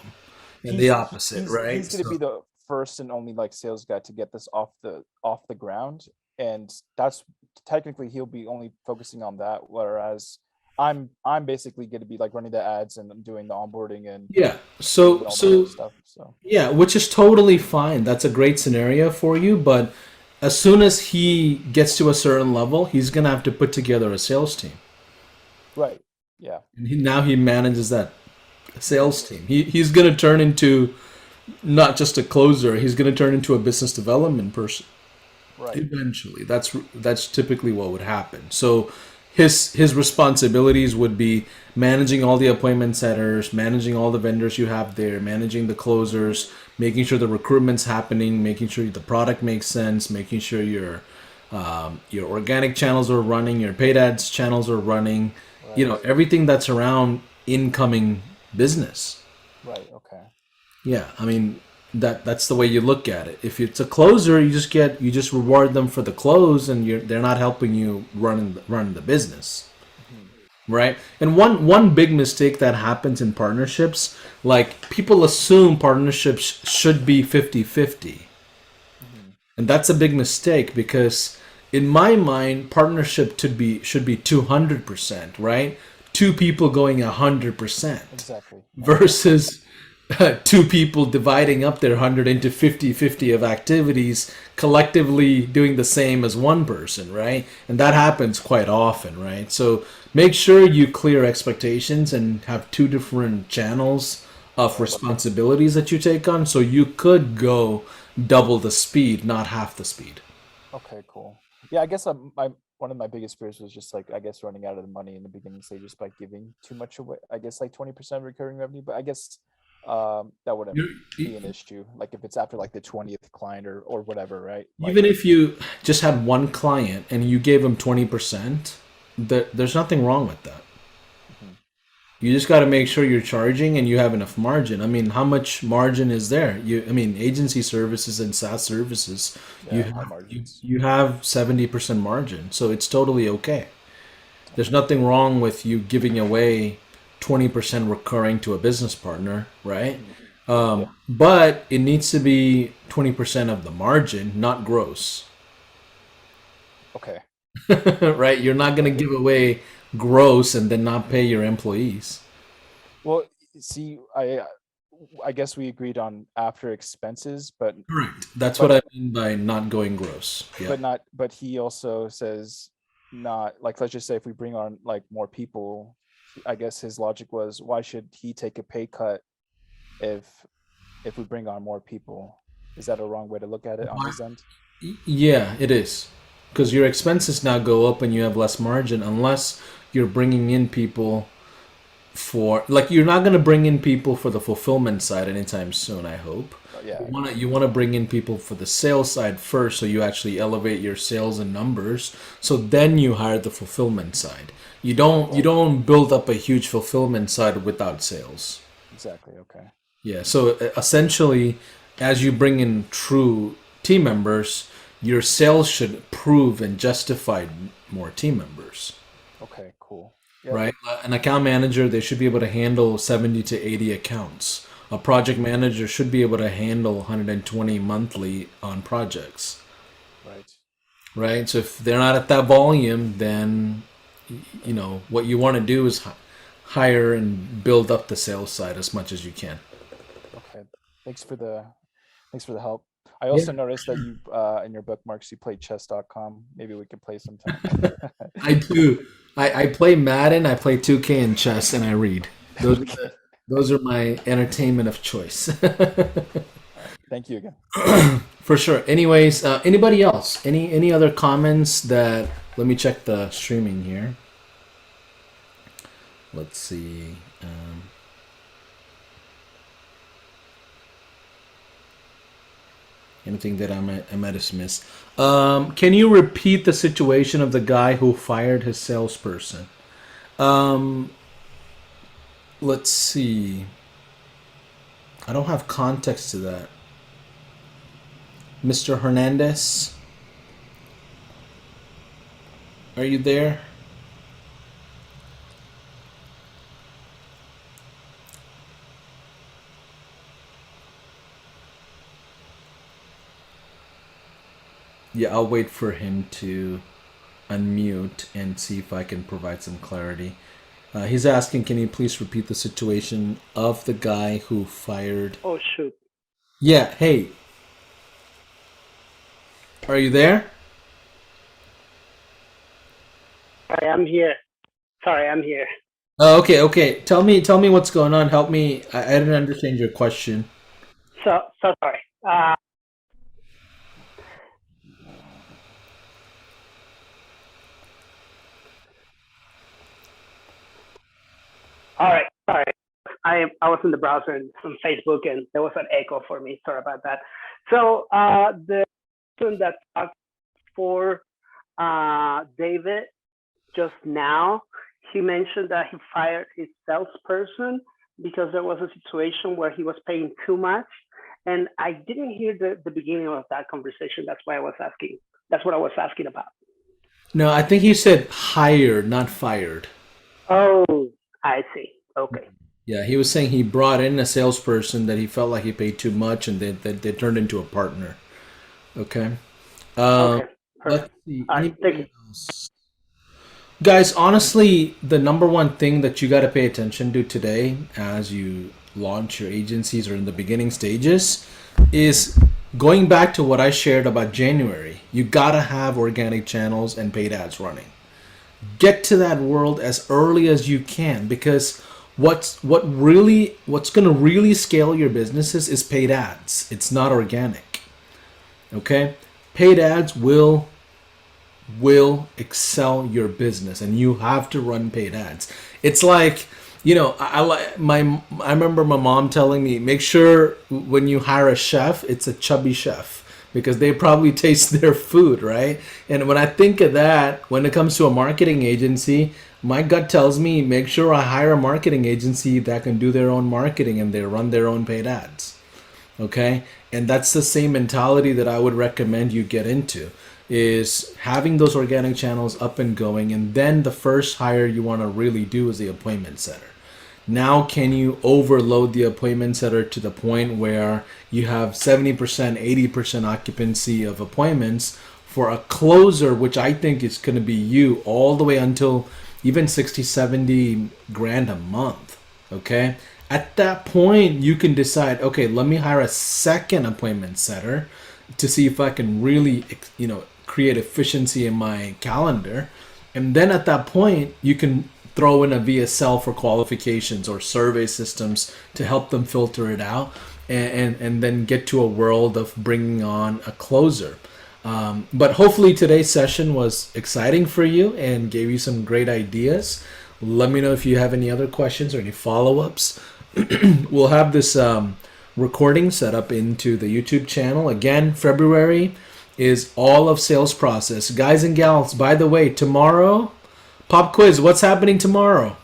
And the opposite, He's right? going to be So the first and only like sales guy to get this off the ground, and that's technically he'll be only focusing on that. Whereas I'm basically going to be like running the ads and I'm doing the onboarding and yeah. doing So all the so stuff. So yeah, which is totally fine. That's a great scenario for you, but as soon as he gets to a certain level, he's gonna have to put together a sales team. right, yeah, And now he manages that sales team. He's gonna turn into not just a closer. He's gonna turn into a business development person right, eventually. That's typically what would happen. So his responsibilities would be managing all the appointment setters, managing all the vendors you have there, managing the closers, making sure the recruitment's happening, making sure the product makes sense, making sure your organic channels are running, your paid ads channels are running, right, everything that's around incoming business. right. Okay, Yeah, I mean that's the way you look at it. If it's a closer, you just reward them for the close, and they're not helping you run the business, hmm, right? And one big mistake that happens in partnerships, like people assume partnerships should be 50-50. hmm, And that's a big mistake because in my mind partnership should be 200%, right? Two people going 100% exactly. Yeah, versus two people dividing up their 100 into 50-50 of activities, collectively doing the same as one person, right? And that happens quite often, right? So make sure you clear expectations and have two different channels of right. responsibilities that you take on, so you could go double the speed, not half the speed. Okay, cool. Yeah, I guess my one of my biggest fears was just like I guess running out of the money in the beginning stages by giving too much away. I guess like 20% recurring revenue, but I guess that wouldn't You- be an issue. Like if it's after like the 20th client or whatever, right? Like, Even if you just had one client and you gave them 20%, there's nothing wrong with that. mhm. You just got to make sure you're charging and you have enough margin. I mean, how much margin is there? I mean, agency services and SaaS services, you Yeah, high have margins. you have 70% margin, so it's totally okay. There's Okay. nothing wrong with you giving away 20% recurring to a business partner, right? Mhm. Yeah. But it needs to be 20% of the margin, not gross, Okay. right? You're not going Yeah. to give away gross and then not pay your employees. Well, see, I guess we agreed on after expenses, Correct. That's what but I mean by not going gross. Yeah. not, but he also says not like, let's just say if we bring on like more people, I guess his logic was, why should he take a pay cut if we bring on more people? Is that a wrong way to look at it on his end? Yeah, it is. Because your expenses now go up and you have less margin unless you're bringing in people for, like, you're not going to bring in people for the fulfillment side anytime soon, I hope. Yeah, I You want to bring in people for the sales side first so you actually elevate your sales and numbers, so then you hire the fulfillment side. You don't build up a huge fulfillment side without sales. exactly. Okay. Yeah, so essentially, as you bring in true team members, your sales should prove and justify more team members, Okay, cool. Yep. right? An account manager, they should be able to handle 70 to 80 accounts. A project manager should be able to handle 120 monthly on projects, Right. right? So if they're not at that volume, then you know what you want to do is hire and build up the sales side as much as you can. Okay. Thanks for the help. I Yeah. also noticed that you in your bookmarks you play chess.com. Maybe we could play sometime. I do. I play Madden, I play 2K and chess, and I read. Those are Okay. those are my entertainment of choice. All right. Thank you again. For sure. Anyways, anybody else? Any other comments that? Let me check the streaming here. Let's see. Anything that I might have missed? Can you repeat the situation of the guy who fired his salesperson? Um, let's see. I don't have context to that. Mr. Hernandez, are you there? Yeah, I'll wait for him to unmute and see if I can provide some clarity. He's asking, can you please repeat the situation of the guy who fired? Oh shoot. Yeah, hey, are you there? Sorry, I'm here. Sorry, I'm here. Oh, okay. Tell me what's going on. Help me. I didn't understand your question. So sorry. All right. Sorry. I was in the browser and on Facebook and there was an echo for me. Sorry about that. So the person that talked for David just now, he mentioned that he fired his salesperson because there was a situation where he was paying too much. And I didn't hear the beginning of that conversation. That's why I was asking. That's what I was asking about. No, I think you said hired, not fired. Oh, I see. Okay. Yeah, he was saying he brought in a salesperson that he felt like he paid too much, and they turned into a partner. Okay. Okay. Let's Perfect. see. All right. Thank you. Anybody else? Guys, honestly, the number one thing that you got to pay attention to today as you launch your agencies or in the beginning stages is going back to what I shared about January. You got to have organic channels and paid ads running. Get to that world as early as you can, because what's going to really scale your businesses is paid ads. It's not organic. Okay? Paid ads will excel your business, and you have to run paid ads. It's like I remember my mom telling me, make sure when you hire a chef, it's a chubby chef because they probably taste their food, right? And when I think of that, when it comes to a marketing agency, my gut tells me make sure I hire a marketing agency that can do their own marketing and they run their own paid ads. Okay? And that's the same mentality that I would recommend you get into, is having those organic channels up and going, and then the first hire you want to really do is the appointment setter. Now can you overload the appointment setter to the point where you have 70%, 80% occupancy of appointments for a closer, which I think is going to be you all the way until even 60, 70 grand a month. Okay? At that point, you can decide, okay, let me hire a second appointment setter to see if I can really, create efficiency in my calendar. And then at that point, you can throw in a VSL for qualifications or survey systems to help them filter it out, and then get to a world of bringing on a closer. But hopefully today's session was exciting for you and gave you some great ideas. Let me know if you have any other questions or any follow-ups. We'll have this recording set up into the YouTube channel. Again, February is all of sales process. Guys and gals, by the way, tomorrow, pop quiz, what's happening tomorrow?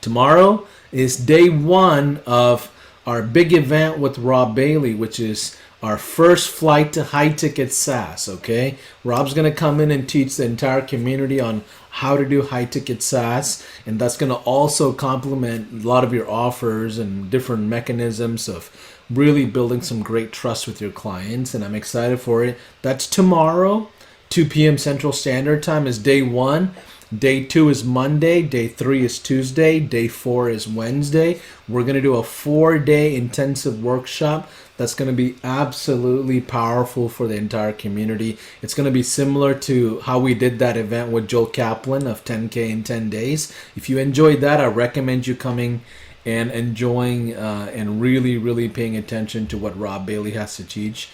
Tomorrow is day one of our big event with Rob Bailey, which is our first flight to high ticket SaaS, okay? Rob's gonna come in and teach the entire community on how to do high ticket SaaS, and that's gonna also complement a lot of your offers and different mechanisms of really building some great trust with your clients, and I'm excited for it. That's tomorrow, 2 p.m. Central Standard Time is day one. Day 2 is Monday, day 3 is Tuesday, day 4 is Wednesday. We're going to do a 4-day intensive workshop that's going to be absolutely powerful for the entire community. It's going to be similar to how we did that event with Joel Kaplan of 10K in 10 days. If you enjoyed that, I recommend you coming and enjoying and really, really paying attention to what Rob Bailey has to teach.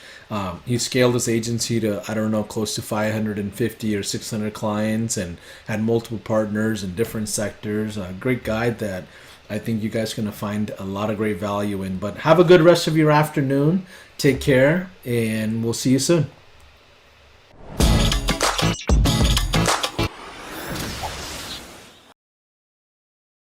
He scaled his agency to, I don't know, close to 550 or 600 clients and had multiple partners in different sectors. A great guy that I think you guys are going to find a lot of great value in. But have a good rest of your afternoon. Take care, and we'll see you soon.